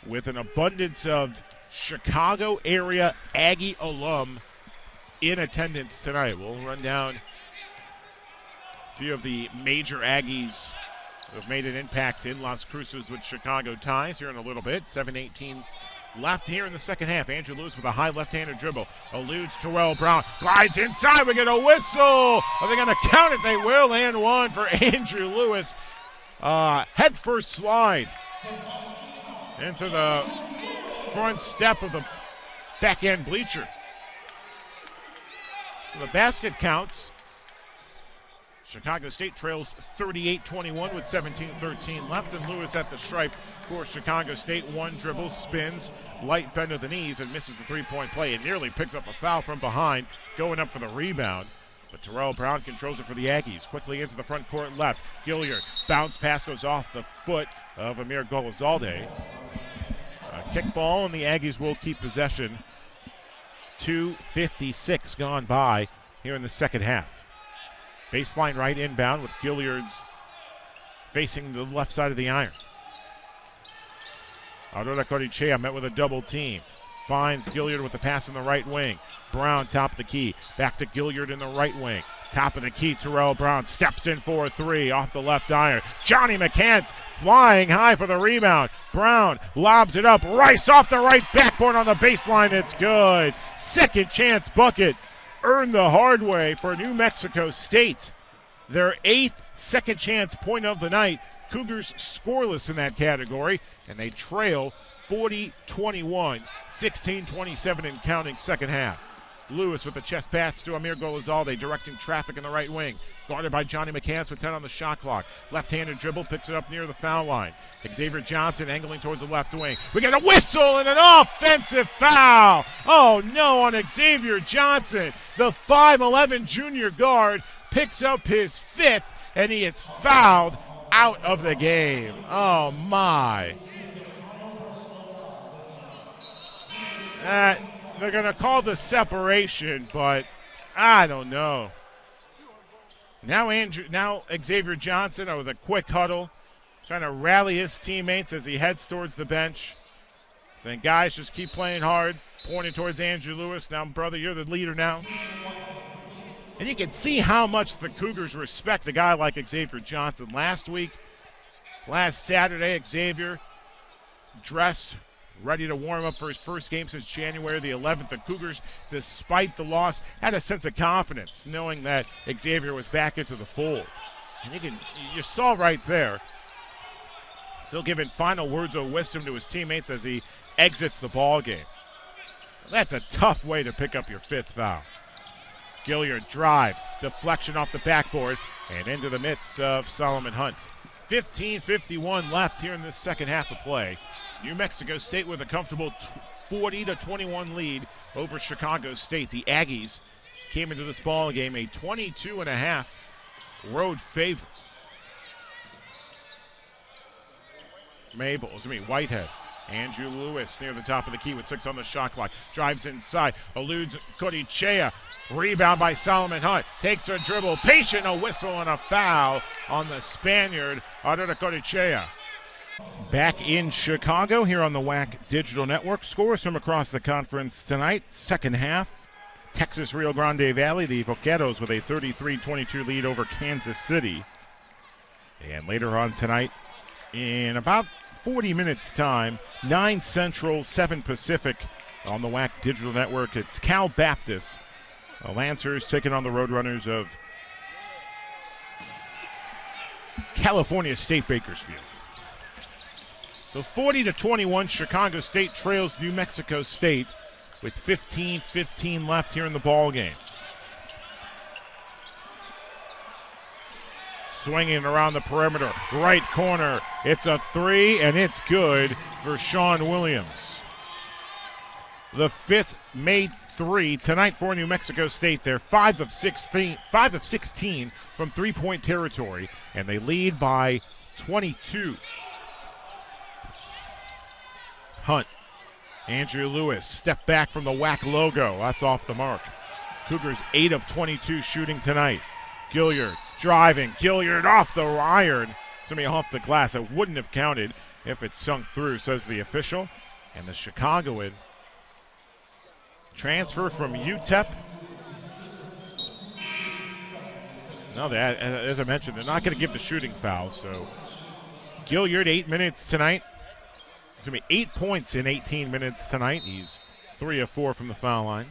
with an abundance of Chicago area Aggie alum in attendance tonight. We'll run down a few of the major Aggies who have made an impact in Las Cruces with Chicago ties here in a little bit. 7:18 left here in the second half. Andrew Lewis with a high left-handed dribble. Eludes Terrell Brown. Glides inside. We get a whistle. Are they going to count it? They will. And 1 for Andrew Lewis. Head first slide into the front step of the back end bleacher. So the basket counts. Chicago State trails 38-21 with 17:13 left, and Lewis at the stripe for Chicago State. 1 dribble, spins, light bend of the knees, and misses the 3-point play. It nearly picks up a foul from behind, going up for the rebound. But Terrell Brown controls it for the Aggies. Quickly into the front court left. Gilyard, bounce pass goes off the foot of Amir Golizalde. Kick ball, and the Aggies will keep possession. 2:56 gone by here in the second half. Baseline right inbound with Gilyard's facing the left side of the iron. Aurora Corichea met with a double team. Finds Gilyard with the pass in the right wing. Brown top of the key. Back to Gilyard in the right wing. Top of the key, Terrell Brown steps in for a 3 off the left iron. Johnny McCants flying high for the rebound. Brown lobs it up. Rice off the right backboard on the baseline. It's good. Second chance bucket earned the hard way for New Mexico State. Their 8th second chance point of the night Cougars scoreless in that category, and they trail 40-21, 16-27 and counting second half. Lewis with a chest pass to Amir Golizalde, directing traffic in the right wing. Guarded by Johnny McCants with 10 on the shot clock. Left-handed dribble, picks it up near the foul line. Xavier Johnson angling towards the left wing. We get a whistle and an offensive foul. Oh no, on Xavier Johnson. The 5'11 junior guard picks up his fifth, and he is fouled out of the game. Oh my. They're going to call the separation, but I don't know. Now Xavier Johnson with a quick huddle, trying to rally his teammates as he heads towards the bench. Saying, guys, just keep playing hard, pointing towards Andrew Lewis. Now, brother, you're the leader now. And you can see how much the Cougars respect a guy like Xavier Johnson. Last Saturday, Xavier dressed, ready to warm up for his first game since January the 11th. The Cougars, despite the loss, had a sense of confidence knowing that Xavier was back into the fold. And you saw right there, still giving final words of wisdom to his teammates as he exits the ball game. That's a tough way to pick up your fifth foul. Gilyard drives, deflection off the backboard, and into the midst of Solomon Hunt. 15:51 left here in this second half of play. New Mexico State with a comfortable 40-21 lead over Chicago State. The Aggies came into this ball game a 22.5 road favorite. Whitehead. Andrew Lewis near the top of the key with 6 on the shot clock. Drives inside, eludes Codichea. Rebound by Solomon Hunt. Takes a dribble, patient, a whistle and a foul on the Spaniard, Adora Codichea. Back in Chicago here on the WAC Digital Network. Scores from across the conference tonight. Second half, Texas Rio Grande Valley, the Vaqueros with a 33-22 lead over Kansas City. And later on tonight, in about 40 minutes time, 9 Central, 7 Pacific on the WAC Digital Network. It's Cal Baptist. The Lancers taking on the Roadrunners of California State Bakersfield. The 40-21 Chicago State trails New Mexico State with 15:15 left here in the ball game. Swinging around the perimeter, right corner. It's a 3, and it's good for Sean Williams. The 5th made 3 tonight for New Mexico State. They're 5 of 16 from three-point territory, and they lead by 22. Hunt, Andrew Lewis, step back from the WAC logo. That's off the mark. Cougars 8 of 22 shooting tonight. Gilyard driving. Gilyard off the iron. Off the glass. It wouldn't have counted if it sunk through, says the official. And the Chicagoan transfer from UTEP. No, as I mentioned, they're not going to give the shooting foul. So Gilyard, 8 minutes tonight. 8 points in 18 minutes tonight. He's 3 of 4 from the foul line.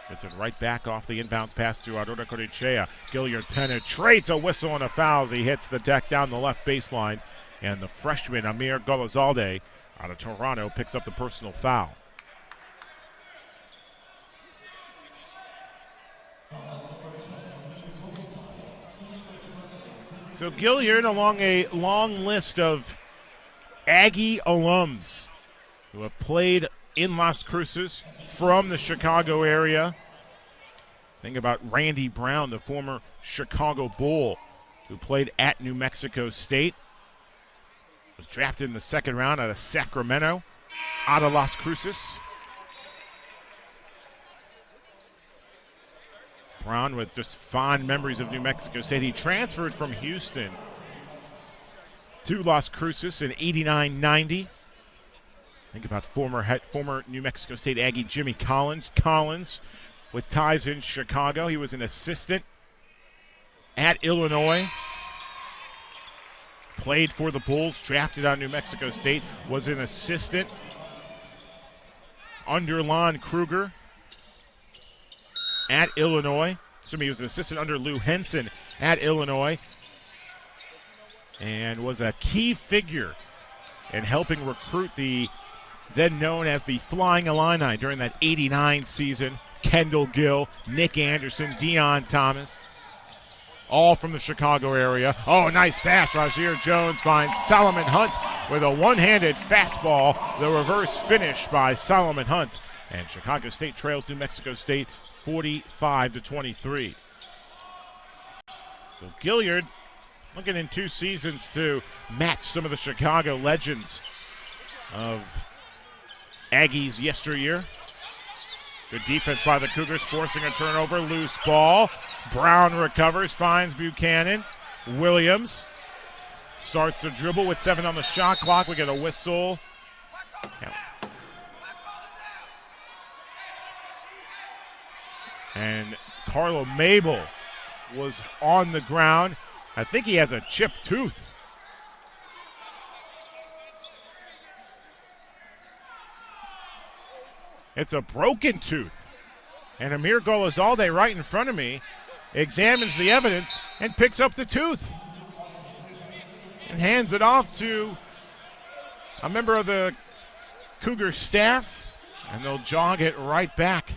Gets it right back off the inbounds pass to Adora Codichea. Gilyard penetrates, a whistle and a foul as he hits the deck down the left baseline. And the freshman, Amir Golizalde, out of Toronto, picks up the personal foul. So Gilyard along a long list of Aggie alums who have played in Las Cruces from the Chicago area. Think about Randy Brown, the former Chicago Bull who played at New Mexico State. Was drafted in the second round out of Sacramento, out of Las Cruces. Brown with just fond memories of New Mexico State. He transferred from Houston to Las Cruces in 89-90. Think about former New Mexico State Aggie Jimmy Collins. Collins with ties in Chicago. He was an assistant at Illinois. Played for the Bulls, drafted on New Mexico State, was an assistant under Lon Kruger at Illinois. He was an assistant under Lou Henson at Illinois. and was a key figure in helping recruit the then known as the Flying Illini during that 89 season. Kendall Gill, Nick Anderson, Deion Thomas, all from the Chicago area. Oh, nice pass. Rajir Jones finds Solomon Hunt with a one-handed fastball. The reverse finish by Solomon Hunt. And Chicago State trails New Mexico State 45-23. So Gilyard looking in 2 seasons to match some of the Chicago legends of Aggies yesteryear. Good defense by the Cougars, forcing a turnover, loose ball. Brown recovers, finds Buchanan. Williams starts the dribble with 7 on the shot clock. We get a whistle. And Carlo Mabel was on the ground. I think he has a chipped tooth. It's a broken tooth. And Amir Golizalde, right in front of me, examines the evidence and picks up the tooth and hands it off to a member of the Cougar staff, and they'll jog it right back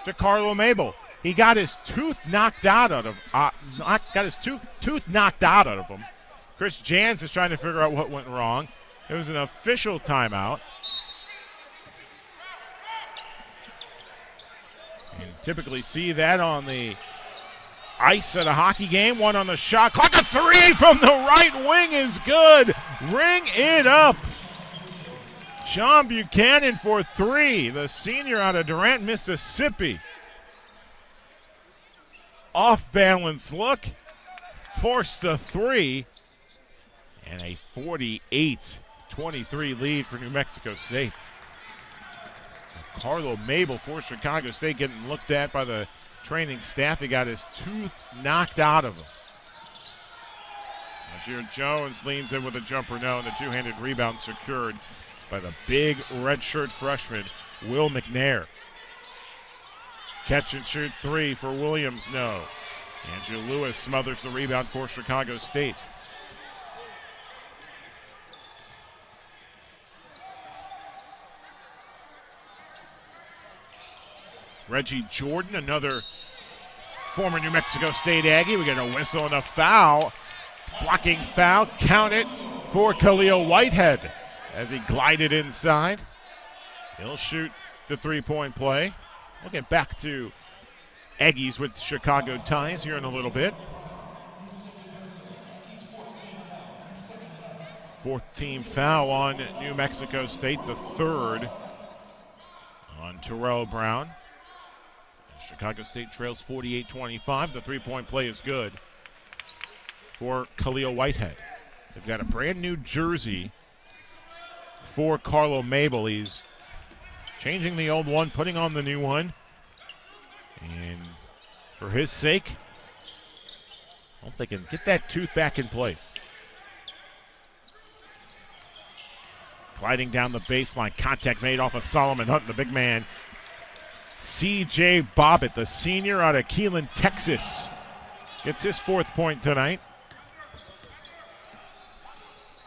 to Carlo Mabel. He got his tooth knocked out of him. Chris Jans is trying to figure out what went wrong. It was an official timeout. You typically see that on the ice at a hockey game. 1 on the shot clock. A 3 from the right wing is good. Ring it up. John Buchanan for 3. The senior out of Durant, Mississippi. Off-balance look. Forced a 3. And a 48-23 lead for New Mexico State. Carlo Mabel for Chicago State getting looked at by the training staff. He got his tooth knocked out of him. Rajir Jones leans in with a jumper no, and the two-handed rebound secured by the big redshirt freshman, Will McNair. Catch and shoot 3 for Williams, no. Andrew Lewis smothers the rebound for Chicago State. Reggie Jordan, another former New Mexico State Aggie. We get a whistle and a foul. Blocking foul. Count it for Khalil Whitehead as he glided inside. He'll shoot the three-point play. We'll get back to Aggies with Chicago ties here in a little bit. 4th team foul on New Mexico State, the 3rd on Terrell Brown. Chicago State trails 48-25. The three-point play is good for Khalil Whitehead. They've got a brand new jersey for Carlo Mabel. He's changing the old one, putting on the new one. And for his sake, I hope they can get that tooth back in place. Gliding down the baseline, contact made off of Solomon Hunt, the big man. C.J. Bobbitt, the senior out of Keelan, Texas, gets his 4th point tonight.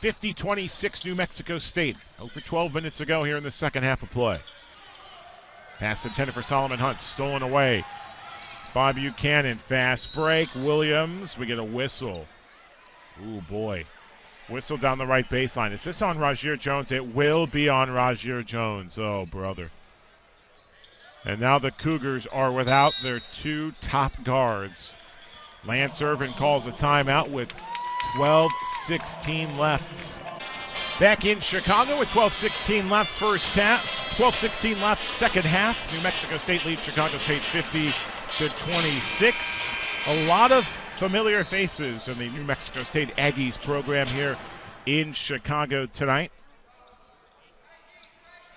50-26 New Mexico State. Over 12 minutes ago here in the second half of play. Pass intended for Solomon Hunt, stolen away by Buchanan. Fast break, Williams. We get a whistle. Ooh, boy. Whistle down the right baseline. Is this on Rajir Jones? It will be on Rajir Jones. Oh, brother. And now the Cougars are without their 2 top guards. Lance Irvin calls a timeout with 12:16 left. Back in Chicago with 12:16 left first half. 12:16 left second half. New Mexico State leads Chicago State 50-26. A lot of familiar faces in the New Mexico State Aggies program here in Chicago tonight.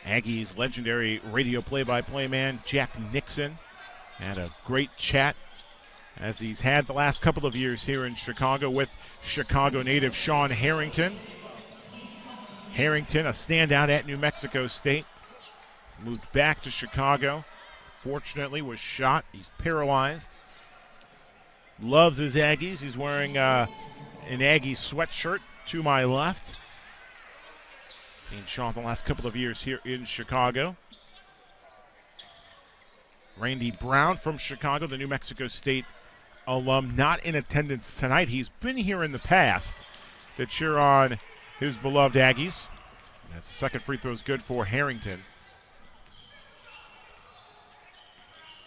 Aggies legendary radio play-by-play man Jack Nixon had a great chat as he's had the last couple of years here in Chicago with Chicago native Sean Harrington. Harrington, a standout at New Mexico State, moved back to Chicago. Fortunately was shot. He's paralyzed. loves his Aggies. He's wearing an Aggie sweatshirt to my left. Seen Sean the last couple of years here in Chicago. Randy Brown from Chicago, the New Mexico State alum, not in attendance tonight. He's been here in the past to cheer on his beloved Aggies. As the second free throw is good for Harrington.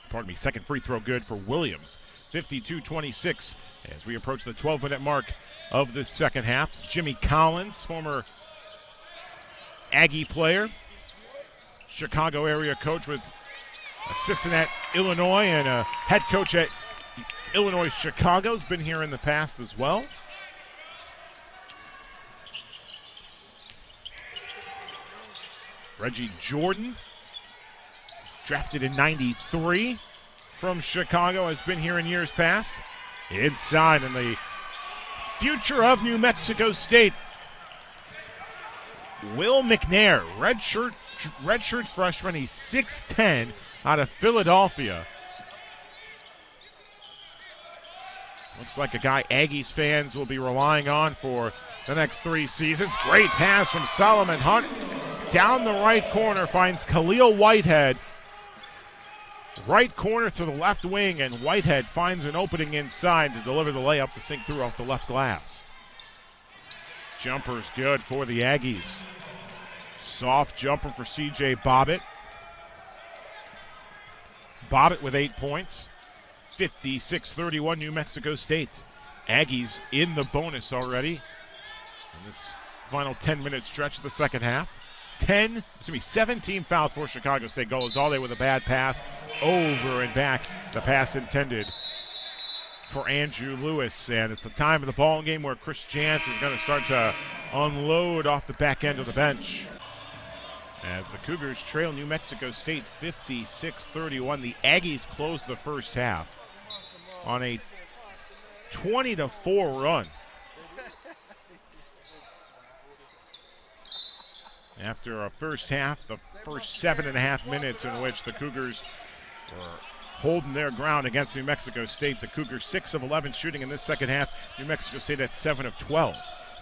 Pardon me, second free throw good for Williams. 52-26 as we approach the 12-minute mark of this second half. Jimmy Collins, former Aggie player, Chicago area coach with assistant at Illinois and a head coach at Illinois Chicago, has been here in the past as well. Reggie Jordan, drafted in '93 from Chicago, has been here in years past. Inside, and the future of New Mexico State, Will McNair, redshirt freshman. He's 6'10", out of Philadelphia. Looks like a guy Aggies fans will be relying on for the next 3 seasons. Great pass from Solomon Hunt. Down the right corner, finds Khalil Whitehead. Right corner to the left wing, and Whitehead finds an opening inside to deliver the layup to sink through off the left glass. Jumper's good for the Aggies. Soft jumper for C.J. Bobbitt. Bobbitt with 8 points. 56-31 New Mexico State. Aggies in the bonus already in this final 10-minute stretch of the second half. 17 fouls for Chicago State. Golazalde with a bad pass over and back. The pass intended for Andrew Lewis. And it's the time of the ball game where Chris Jantz is going to start to unload off the back end of the bench. As the Cougars trail New Mexico State 56-31. The Aggies close the first half on a 20-4 run. After a first half, the first 7.5 minutes in which the Cougars were holding their ground against New Mexico State. The Cougars 6 of 11 shooting in this second half. New Mexico State at 7 of 12.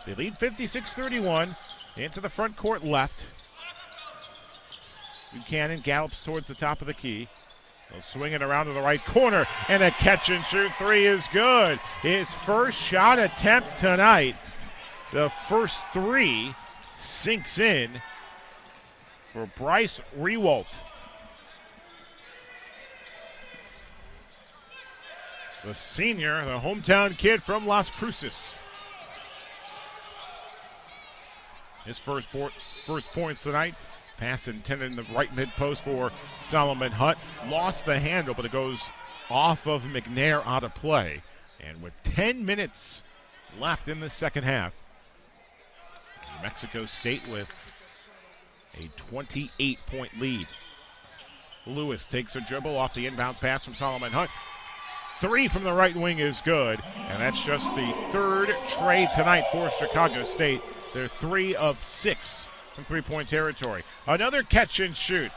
They lead 56-31 into the front court left. Buchanan gallops towards the top of the key. They'll swing it around to the right corner, and a catch and shoot three is good. His first shot attempt tonight. The first three sinks in for Bryce Rewalt. The senior, the hometown kid from Las Cruces. His first points tonight. Pass intended in the right mid-post for Solomon Hunt. Lost the handle, but it goes off of McNair out of play. And with 10 minutes left in the second half, New Mexico State with a 28-point lead. Lewis takes a dribble off the inbounds pass from Solomon Hunt. Three from the right wing is good, and that's just the third tray tonight for Chicago State. They're 3 of 6 from three-point territory. Another catch and shoot,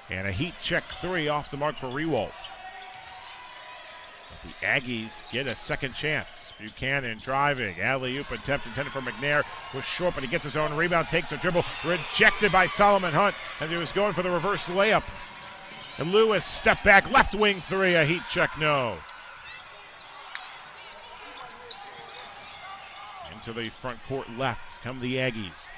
and a heat check three off the mark for Rewalt. But the Aggies get a second chance. Buchanan driving, alley-oop attempt intended for McNair was short, but he gets his own rebound, takes a dribble, rejected by Solomon Hunt as he was going for the reverse layup. And Lewis step back, left wing three, a heat check, no. Into the front court left come the Aggies.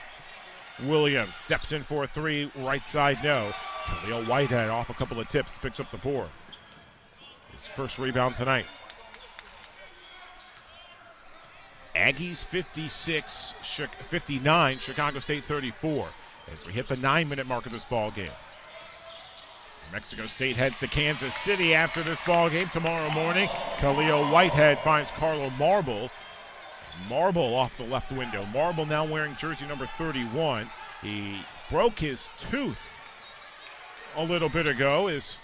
Williams steps in for a three, right side, no. Khalil Whitehead off a couple of tips, picks up the board. His first rebound tonight. Aggies 59, Chicago State 34, as we hit the 9-minute mark of this ball game. New Mexico State heads to Kansas City after this ball game tomorrow morning. Khalil Whitehead finds Carlo Marble. Marble off the left window. Marble now wearing jersey number 31. He broke his tooth a little bit ago. His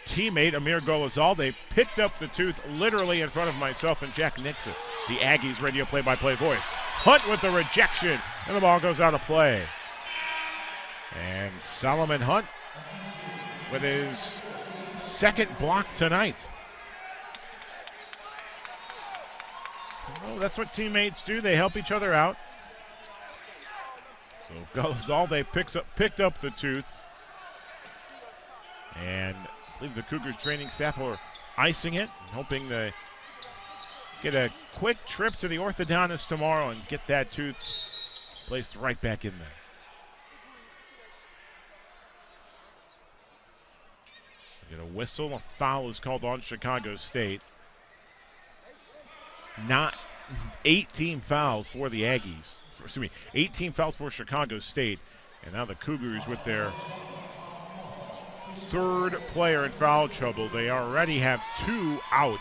teammate Amir Golazalde picked up the tooth literally in front of myself and Jack Nixon, the Aggies radio play-by-play voice. Hunt with the rejection, and the ball goes out of play. And Solomon Hunt with his second block tonight. Well, that's what teammates do. They help each other out. So Gozalde picked up the tooth. And I believe the Cougars training staff are icing it, hoping to get a quick trip to the orthodontist tomorrow and get that tooth placed right back in there. We get a whistle. A foul is called on Chicago State. Not 18 fouls for the Aggies. 18 fouls for Chicago State. And now the Cougars with their third player in foul trouble. They already have 2 out.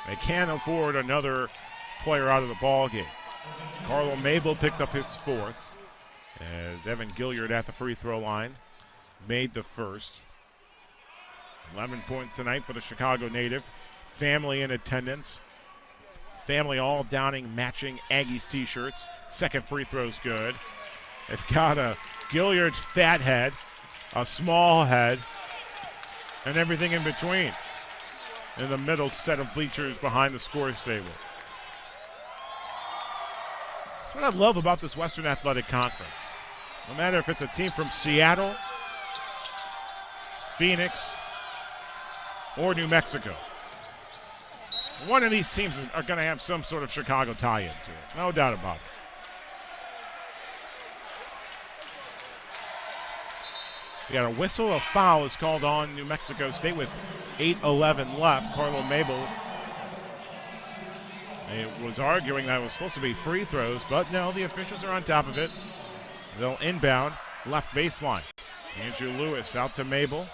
They can't afford another player out of the ball game. Carlo Mabel picked up his 4th as Evan Gilyard at the free throw line made the first. 11 points tonight for the Chicago native. Family in attendance. Family all donning matching Aggies t-shirts. Second free throw's good. They've got a Gilyard's fat head, a small head, and everything in between in the middle set of bleachers behind the scores table. That's what I love about this Western Athletic Conference. No matter if it's a team from Seattle, Phoenix, or New Mexico, one of these teams are going to have some sort of Chicago tie-in to it. No doubt about it. We got a whistle. A foul is called on New Mexico State with 8:11 left. Carlo Mabel was arguing that it was supposed to be free throws, but no, the officials are on top of it. They'll inbound left baseline. Andrew Lewis out to Mabel.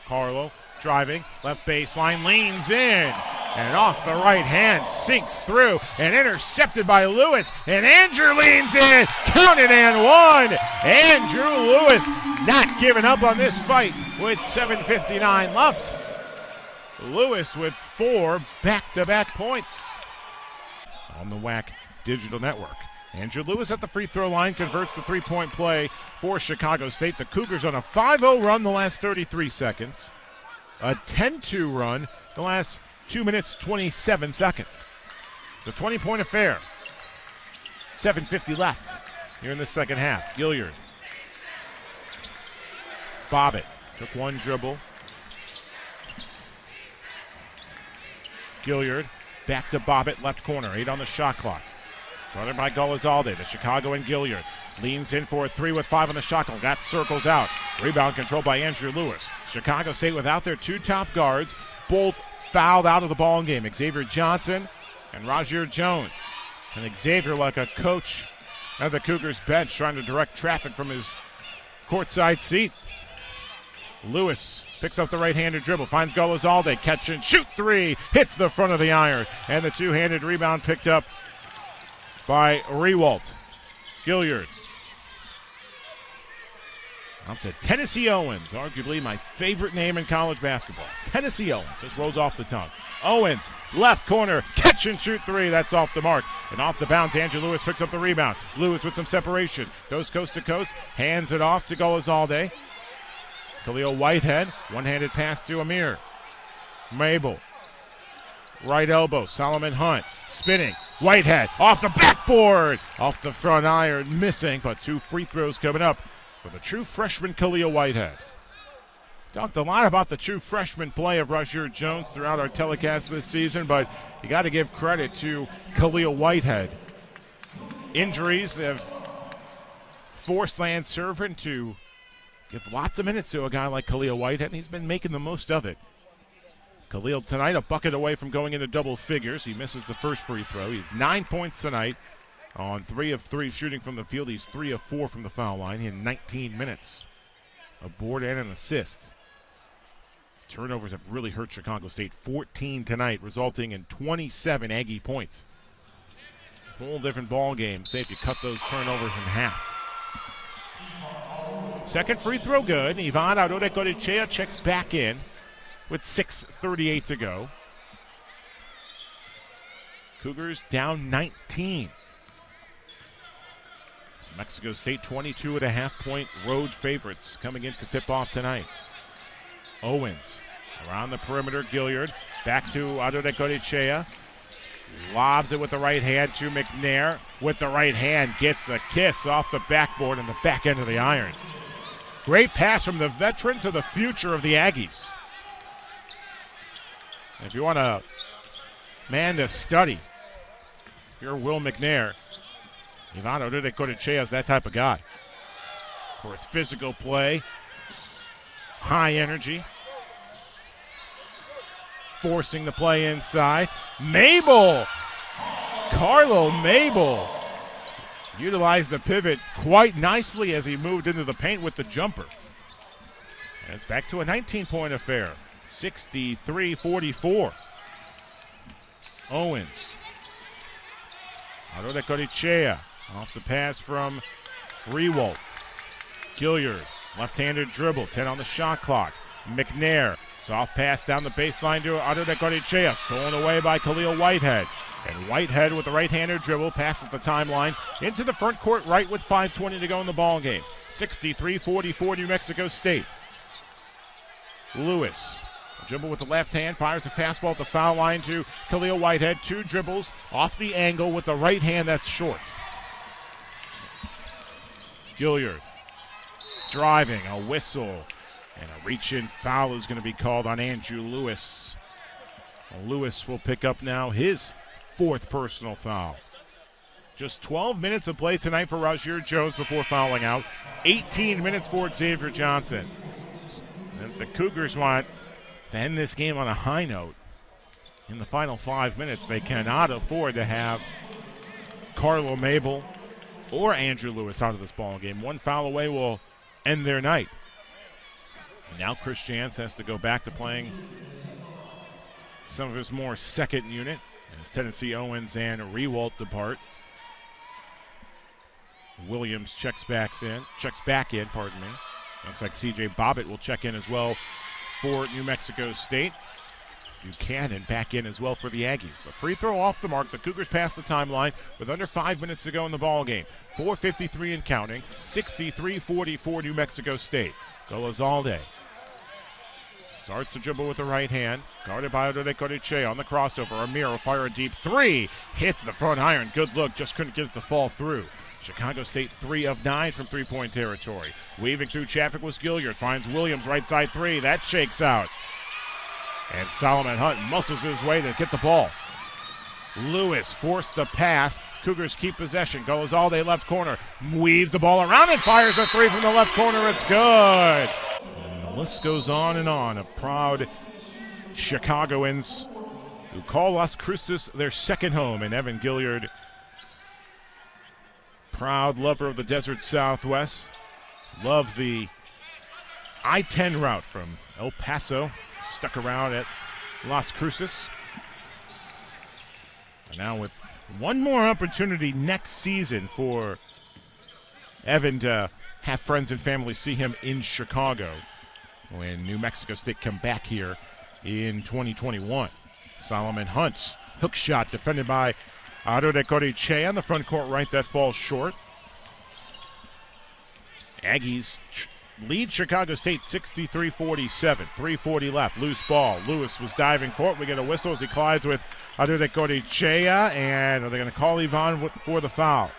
Carlo driving left baseline, leans in, and off the right hand, sinks through, and intercepted by Lewis, and Andrew leans in, counted and one. Andrew Lewis not giving up on this fight with 7:59 left. Lewis with 4 back-to-back points on the WAC Digital Network. Andrew Lewis at the free throw line converts the three-point play for Chicago State. The Cougars on a 5-0 run the last 33 seconds. A 10-2 run the last 2 minutes, 27 seconds. It's a 20-point affair. 7:50 left here in the second half. Gilyard. Bobbitt took one dribble. Gilyard back to Bobbitt, left corner, 8 on the shot clock. Guarded by Galizalde, the Chicago and Gilyard. Leans in for a 3 with 5 on the shot clock. That circles out. Rebound controlled by Andrew Lewis. Chicago State without their 2 top guards, both fouled out of the ball game. Xavier Johnson and Rajir Jones. And Xavier, like a coach at the Cougars bench, trying to direct traffic from his courtside seat. Lewis picks up the right-handed dribble, finds Galizalde, catch and shoot 3, hits the front of the iron, and the two-handed rebound picked up by Rewalt. Gilyard. Out to Tennessee Owens, arguably my favorite name in college basketball. Tennessee Owens, just rolls off the tongue. Owens, left corner, catch and shoot 3, that's off the mark. And off the bounce, Andrew Lewis picks up the rebound. Lewis with some separation, goes coast to coast, hands it off to Galizalde. Khalil Whitehead, one-handed pass to Amir. Mabel, right elbow, Solomon Hunt, spinning. Whitehead, off the backboard, off the front iron, missing, but 2 free throws coming up for the true freshman Khalil Whitehead. Talked a lot about the true freshman play of Rajir Jones throughout our telecast this season, but you got to give credit to Khalil Whitehead. Injuries have forced Lance Servant to give lots of minutes to a guy like Khalil Whitehead, and he's been making the most of it. Khalil tonight a bucket away from going into double figures. He misses the first free throw. He's 9 points tonight on 3 of 3 shooting from the field. He's 3 of 4 from the foul line in 19 minutes. A board and an assist. Turnovers have really hurt Chicago State. 14 tonight, resulting in 27 Aggie points. Whole different ball game, say if you cut those turnovers in half. Second free throw good. Ivan Adorekoechea checks back in with 6:38 to go. Cougars down 19. Mexico State 22.5-point road favorites coming into tip-off tonight. Owens Around the perimeter, Gilyard. Back to Adodekodichea. Lobs it with the right hand to McNair. With the right hand, gets the kiss off the backboard and the back end of the iron. Great pass from the veteran to the future of the Aggies. If you want a man to study, if you're Will McNair, Ivan Adodekodichea is that type of guy. For his physical play, high energy, forcing the play inside. Mabel! Carlo Mabel utilized the pivot quite nicely as he moved into the paint with the jumper. And it's back to a 19-point affair. 63-44. Owens. Adodekodichea off the pass from Rewalt. Gilyard, left-handed dribble, 10 on the shot clock. McNair, soft pass down the baseline to Adodekodichea, stolen away by Khalil Whitehead. And Whitehead with the right-handed dribble passes the timeline into the front court right with 5:20 to go in the ball game. 63-44 New Mexico State. Lewis, dribble with the left hand, fires a fastball at the foul line to Khalil Whitehead. 2 dribbles off the angle with the right hand that's short. Gilyard driving, a whistle, and a reach-in foul is going to be called on Andrew Lewis. Lewis will pick up now his 4th personal foul. Just 12 minutes of play tonight for Rozier Jones before fouling out. 18 minutes for Xavier Johnson. And the Cougars want to end this game on a high note. In the final 5 minutes, they cannot afford to have Carlo Mabel or Andrew Lewis out of this ball game. 1 foul away will end their night. And now Chris Jans has to go back to playing some of his more second unit as Tennessee Owens and Rewalt depart. Williams checks back in. Looks like C.J. Bobbitt will check in as well for New Mexico State. Buchanan back in as well for the Aggies. The free throw off the mark. The Cougars pass the timeline with under 5 minutes to go in the ball game. 4:53 and counting. 63-44 New Mexico State. Golazalde starts the dribble with the right hand. Guarded by Adodekodichea on the crossover. Amir will fire a deep 3. Hits the front iron. Good look. Just couldn't get it to fall through. Chicago State 3 of 9 from three-point territory. Weaving through traffic was Gilyard. Finds Williams right side 3. That shakes out. And Solomon Hunt muscles his way to get the ball. Lewis forced the pass. Cougars keep possession. Goes all day left corner. Weaves the ball around and fires a 3 from the left corner. It's good. And the list goes on and on of proud Chicagoans who call Las Cruces their second home. And Evan Gilyard, proud lover of the desert Southwest, loves the I-10 route from El Paso. Stuck around at Las Cruces. And now with one more opportunity next season for Evan to have friends and family see him in Chicago when New Mexico State come back here in 2021. Solomon Hunt, hook shot defended by Adodekodichea on the front court right, that falls short. Aggies lead Chicago State 63-47. 3:40 left. Loose ball. Lewis was diving for it. We get a whistle as he collides with Adodekodichea. And are they going to call Ivan for the foul?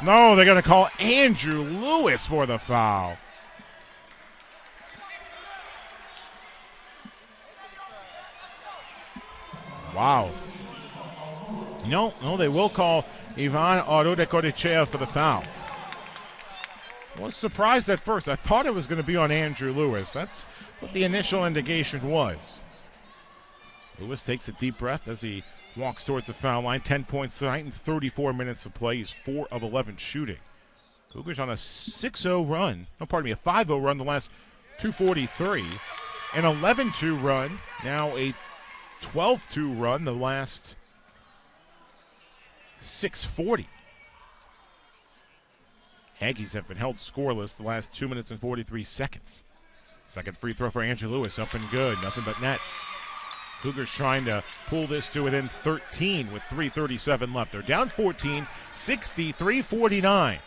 No, they're going to call Andrew Lewis for the foul. Wow. No, they will call Ivan Adodekodichea for the foul. I was surprised at first. I thought it was going to be on Andrew Lewis. That's what the initial indication was. Lewis takes a deep breath as he walks towards the foul line. 10 points tonight in 34 minutes of play. He's 4 of 11 shooting. Cougars on a 6-0 run. No, pardon me, a 5-0 run the last 2:43. An 11-2 run. Now a 12-2 run the last 6:40. Aggies have been held scoreless the last 2 minutes and 43 seconds. Second free throw for Andrew Lewis, up and good, nothing but net. Cougars trying to pull this to within 13 with 3:37 left. They're down 14, 63-49.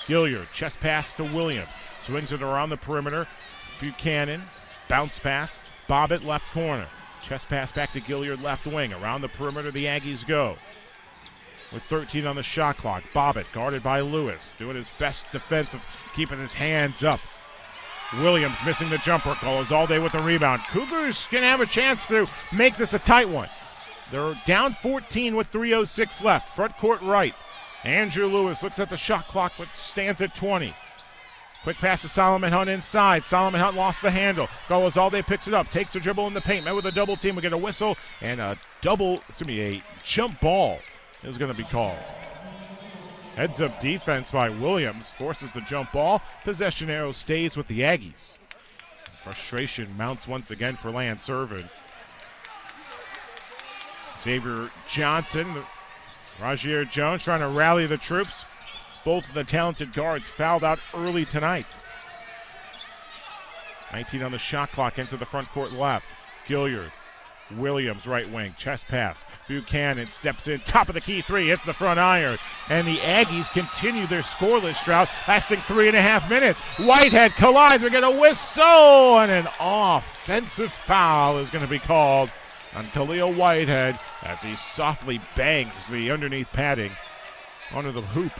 Gilyard, chest pass to Williams. Swings it around the perimeter. Buchanan Bounce pass. Bobbitt left corner. Chest pass back to Gilyard left wing. Around the perimeter the Aggies go. With 13 on the shot clock. Bobbitt guarded by Lewis. Doing his best defense of keeping his hands up. Williams missing the jumper. Goes all day with the rebound. Cougars can have a chance to make this a tight one. They're down 14 with 3:06 left. Front court right. Andrew Lewis looks at the shot clock but stands at 20. Quick pass to Solomon Hunt inside. Solomon Hunt lost the handle. Golazalde picks it up. Takes a dribble in the paint. Met with a double team. We get a whistle and a jump ball is going to be called. Heads up defense by Williams. Forces the jump ball. Possession arrow stays with the Aggies. Frustration mounts once again for Lance Irvin. Xavier Johnson. Rajier Jones trying to rally the troops. Both of the talented guards fouled out early tonight. 19 on the shot clock into the front court left. Gilyard. Williams right wing. Chest pass. Buchanan steps in. Top of the key three. Hits the front iron. And the Aggies continue their scoreless drought, lasting 3.5 minutes. Whitehead collides. We get a whistle. And an offensive foul is going to be called on Khalil Whitehead as he softly bangs the underneath padding onto the hoop.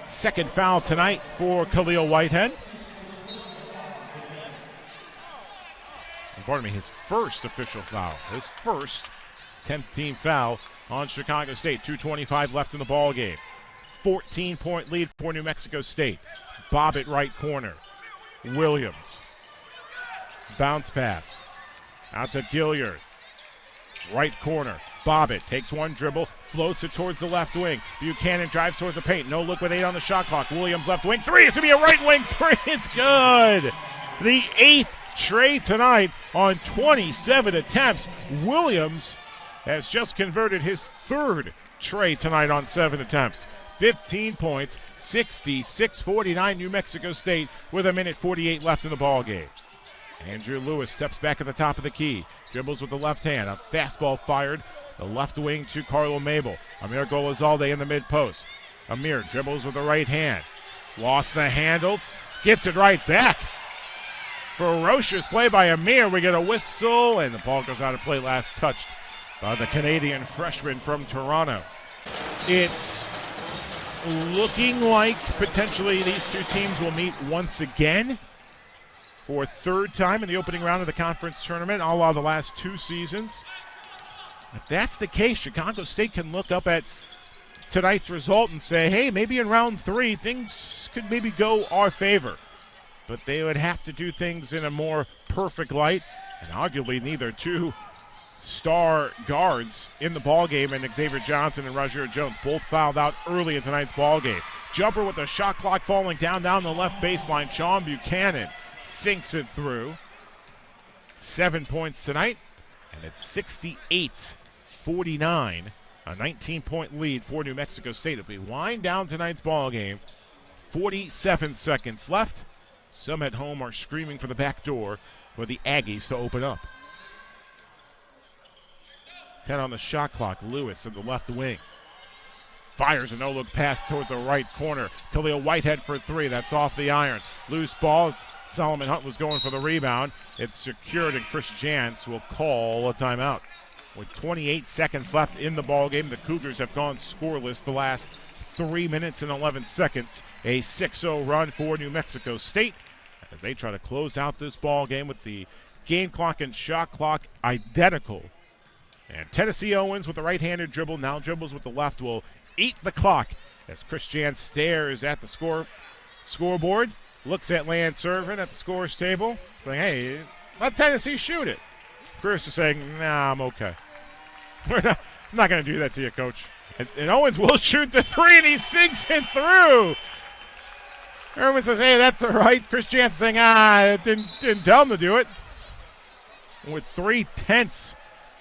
Second foul tonight for Khalil Whitehead. Pardon me, his first official foul. His first 10th team foul on Chicago State. 2:25 left in the ball game. 14-point lead for New Mexico State. Bobbitt right corner. Williams. Bounce pass. Out to Gilyard. Right corner. Bobbitt takes one dribble, floats it towards the left wing. Buchanan drives towards the paint. No look with 8 on the shot clock. Williams left wing. Three. It's going to be a right wing three. It's good. The 8th tray tonight on 27 attempts. Williams has just converted his 3rd tray tonight on 7 attempts. 15 points, 66-49 New Mexico State with 1:48 left in the ball game. Andrew Lewis steps back at the top of the key. Dribbles with the left hand. A fastball fired. The left wing to Carlo Mabel. Amir Golazalde in the mid-post. Amir dribbles with the right hand. Lost the handle. Gets it right back. Ferocious play by Amir. We get a whistle, and the ball goes out of play last touched by the Canadian freshman from Toronto. It's looking like potentially these two teams will meet once again for a 3rd time in the opening round of the conference tournament, a la the last 2 seasons. If that's the case, Chicago State can look up at tonight's result and say, hey, maybe in round 3 things could maybe go our favor. But they would have to do things in a more perfect light, and arguably neither two star guards in the ballgame, and Xavier Johnson and Rajier Jones both fouled out early in tonight's ballgame. Jumper with the shot clock falling down the left baseline. Sean Buchanan sinks it through. 7 points tonight, and it's 68-49, a 19-point lead for New Mexico State. If we wind down tonight's ballgame, 47 seconds left. Some at home are screaming for the back door for the Aggies to open up. 10 on the shot clock. Lewis in the left wing. Fires a no-look pass towards the right corner. Khalil Whitehead for 3. That's off the iron. Loose balls. Solomon Hunt was going for the rebound. It's secured, and Chris Jantz will call a timeout. With 28 seconds left in the ballgame, the Cougars have gone scoreless the last 3 minutes and 11 seconds. A 6-0 run for New Mexico State as they try to close out this ball game with the game clock and shot clock identical. And Tennessee Owens with the right-handed dribble, now dribbles with the left, will eat the clock as Chris Jantz stares at the scoreboard, looks at Lance Irvin at the scorer's table, saying, hey, let Tennessee shoot it. Chris is saying, nah, I'm okay. I'm not going to do that to you, Coach. And Owens will shoot the 3, and he sinks it through. Irvin says, hey, that's all right. Chris Jantz saying, didn't tell him to do it. With 0.3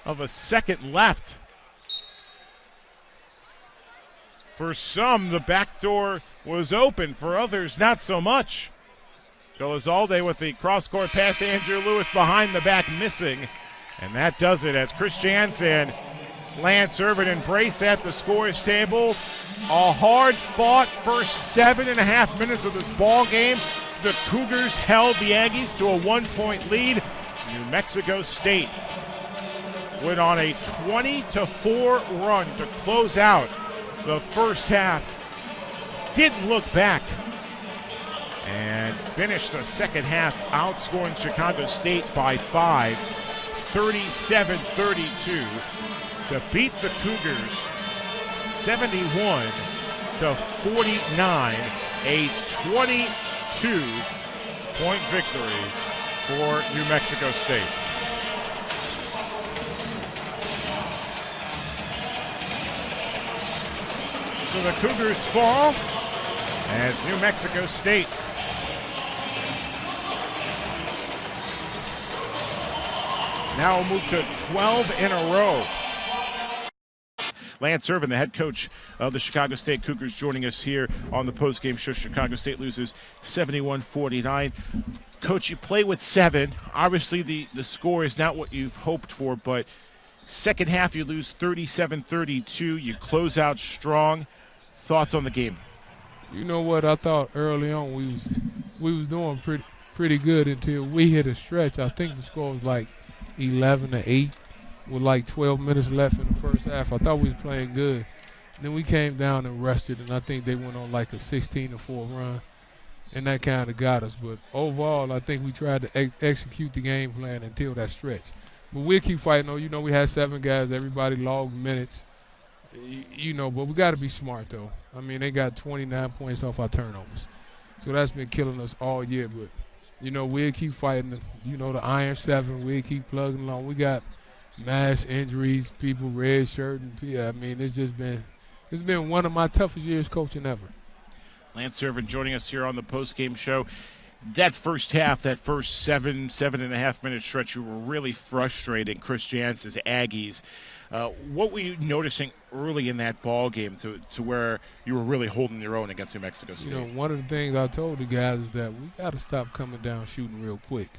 of a second left. For some, the back door was open. For others, not so much. Golazalde with the cross-court pass. Andrew Lewis behind the back missing. And that does it as Chris Jantz and Lance Irvin embrace at the scorer's table. A hard-fought first 7.5 minutes of this ball game. The Cougars held the Aggies to a 1-point lead. New Mexico State went on a 20-4 run to close out the first half. Didn't look back and finished the second half outscoring Chicago State by 5, 37-32, to beat the Cougars 71-49, a 22-point victory for New Mexico State. So the Cougars fall as New Mexico State now move to 12 in a row. Lance Irvin, the head coach of the Chicago State Cougars, joining us here on the postgame show. Chicago State loses 71-49. Coach, you play with 7. Obviously, the score is not what you've hoped for, but second half you lose 37-32. You close out strong. Thoughts on the game? You know what? I thought early on we was doing pretty good until we hit a stretch. I think the score was like 11-8 with like 12 minutes left in the first half. I thought we was playing good. Then we came down and rested, and I think they went on like a 16-4 run, and that kind of got us. But overall, I think we tried to execute the game plan until that stretch. But we'll keep fighting. You know, we had 7 guys. Everybody logged minutes. You know, but we got to be smart, though. I mean, they got 29 points off our turnovers. So that's been killing us all year. But, you know, we'll keep fighting, the Iron 7. We'll keep plugging along. We got mass injuries, people red shirt. I mean, it's been one of my toughest years coaching ever. Lance Irvin joining us here on the postgame show. That first half, that first 7.5 minute stretch, you were really frustrating Chris Jantz's Aggies. What were you noticing early in that ball game to where you were really holding your own against New Mexico State? You know, one of the things I told the guys is that we got to stop coming down shooting real quick.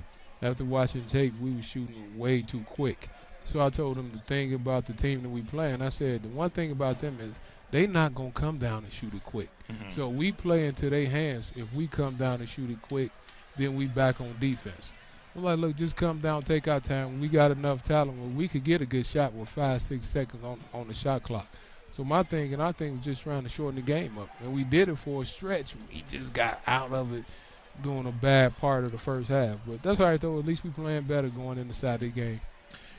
After watching tape, we were shooting way too quick. So I told them the thing about the team that we play, and I said the one thing about them is they not going to come down and shoot it quick. Mm-hmm. So we play into their hands. If we come down and shoot it quick, then we back on defense. I'm like, look, just come down, take our time. We got enough talent where we could get a good shot with 5-6 seconds on the shot clock. So my thing, and I think, was just trying to shorten the game up. And we did it for a stretch. We just got out of it during a bad part of the first half. But that's all right, though. At least we playing better going in the Saturday game.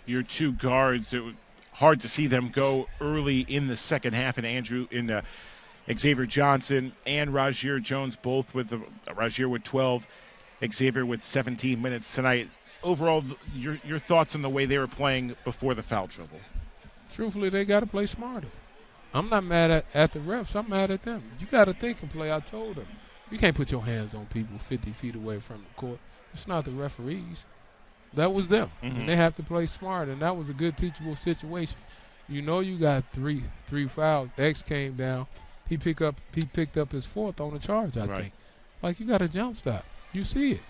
Your 2 guards, it was hard to see them go early in the second half. And Xavier Johnson and Rajier Jones, both with Rajier with 12, Xavier with 17 minutes tonight. Overall, your thoughts on the way they were playing before the foul trouble? Truthfully, they got to play smarter. I'm not mad at the refs. I'm mad at them. You got to think and play. I told them. You can't put your hands on people 50 feet away from the court. It's not the referees. That was them. Mm-hmm. And they have to play smart, and that was a good teachable situation. You know you got three fouls. X came down. He picked up his 4th on the charge, I think. Like, you got a jump stop. You see it.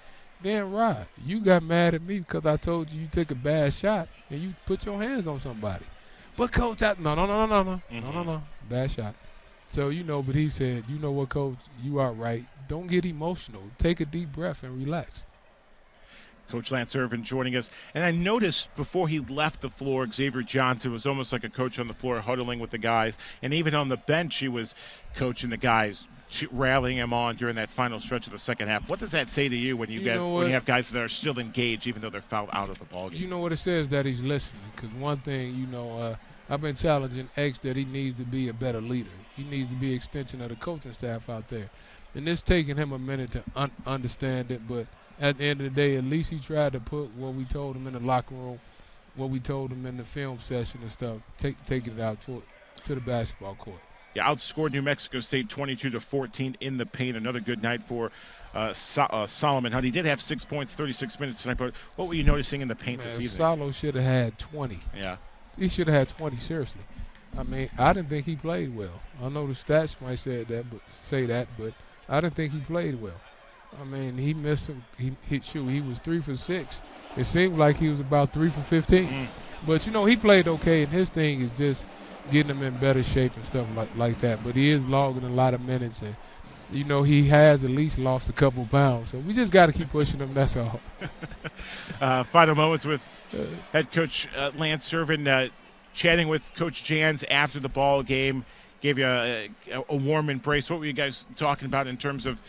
Then, Rod, you got mad at me because I told you took a bad shot and you put your hands on somebody. But, Coach, no. Mm-hmm. No. Bad shot. So, but he said, you know what, Coach, you are right. Don't get emotional. Take a deep breath and relax. Coach Lance Irvin joining us. And I noticed before he left the floor, Xavier Johnson was almost like a coach on the floor, huddling with the guys. And even on the bench, he was coaching the guys, rallying him on during that final stretch of the second half. What does that say to you when you have guys that are still engaged, even though they're fouled out of the ballgame? You know what it says? That he's listening. Because one thing, I've been challenging X that he needs to be a better leader. He needs to be an extension of the coaching staff out there. And it's taking him a minute to understand it, but at the end of the day, at least he tried to put what we told him in the locker room, what we told him in the film session and stuff, taking it out to the basketball court. Yeah, outscored New Mexico State 22-14 in the paint. Another good night for Solomon Hunt. He did have 6 points, 36 minutes tonight, but what were you noticing in the paint this evening? Solo should have had 20. Yeah. He should have had 20, seriously. I mean, I didn't think he played well. I know the stats might say that, but I didn't think he played well. I mean, he missed some. He was 3 for 6. It seemed like he was about 3 for 15. But he played okay. And his thing is just getting him in better shape and stuff like that. But he is logging a lot of minutes, and he has at least lost a couple pounds. So we just got to keep pushing him. That's all. Final moments with head coach Lance Servin, chatting with Coach Jans after the ball game. Gave you a warm embrace. What were you guys talking about in terms of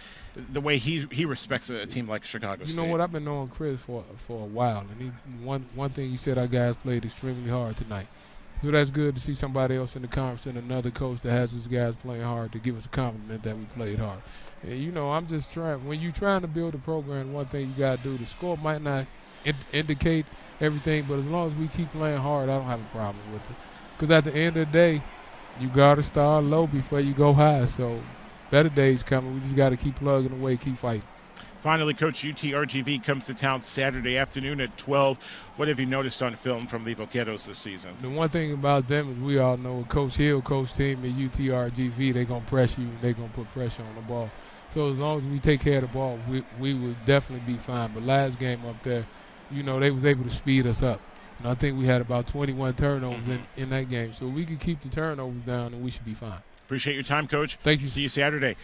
the way he respects a team like Chicago State? You know what? I've been knowing Chris for a while, and one thing he said, our guys played extremely hard tonight. So that's good to see somebody else in the conference and another coach that has his guys playing hard to give us a compliment that we played hard. And, I'm just trying. When you're trying to build a program, one thing you got to do, the score might not indicate everything, but as long as we keep playing hard, I don't have a problem with it. Because at the end of the day, you got to start low before you go high. So better days coming. We just got to keep plugging away, keep fighting. Finally, Coach, UTRGV comes to town Saturday afternoon at 12. What have you noticed on film from the Vaqueros this season? The one thing about them is we all know Coach Hill, coach team at UTRGV, they're going to press you and they're going to put pressure on the ball. So as long as we take care of the ball, we will definitely be fine. But last game up there, they was able to speed us up. And I think we had about 21 turnovers in that game. So we can keep the turnovers down, and we should be fine. Appreciate your time, Coach. Thank you. See you Saturday.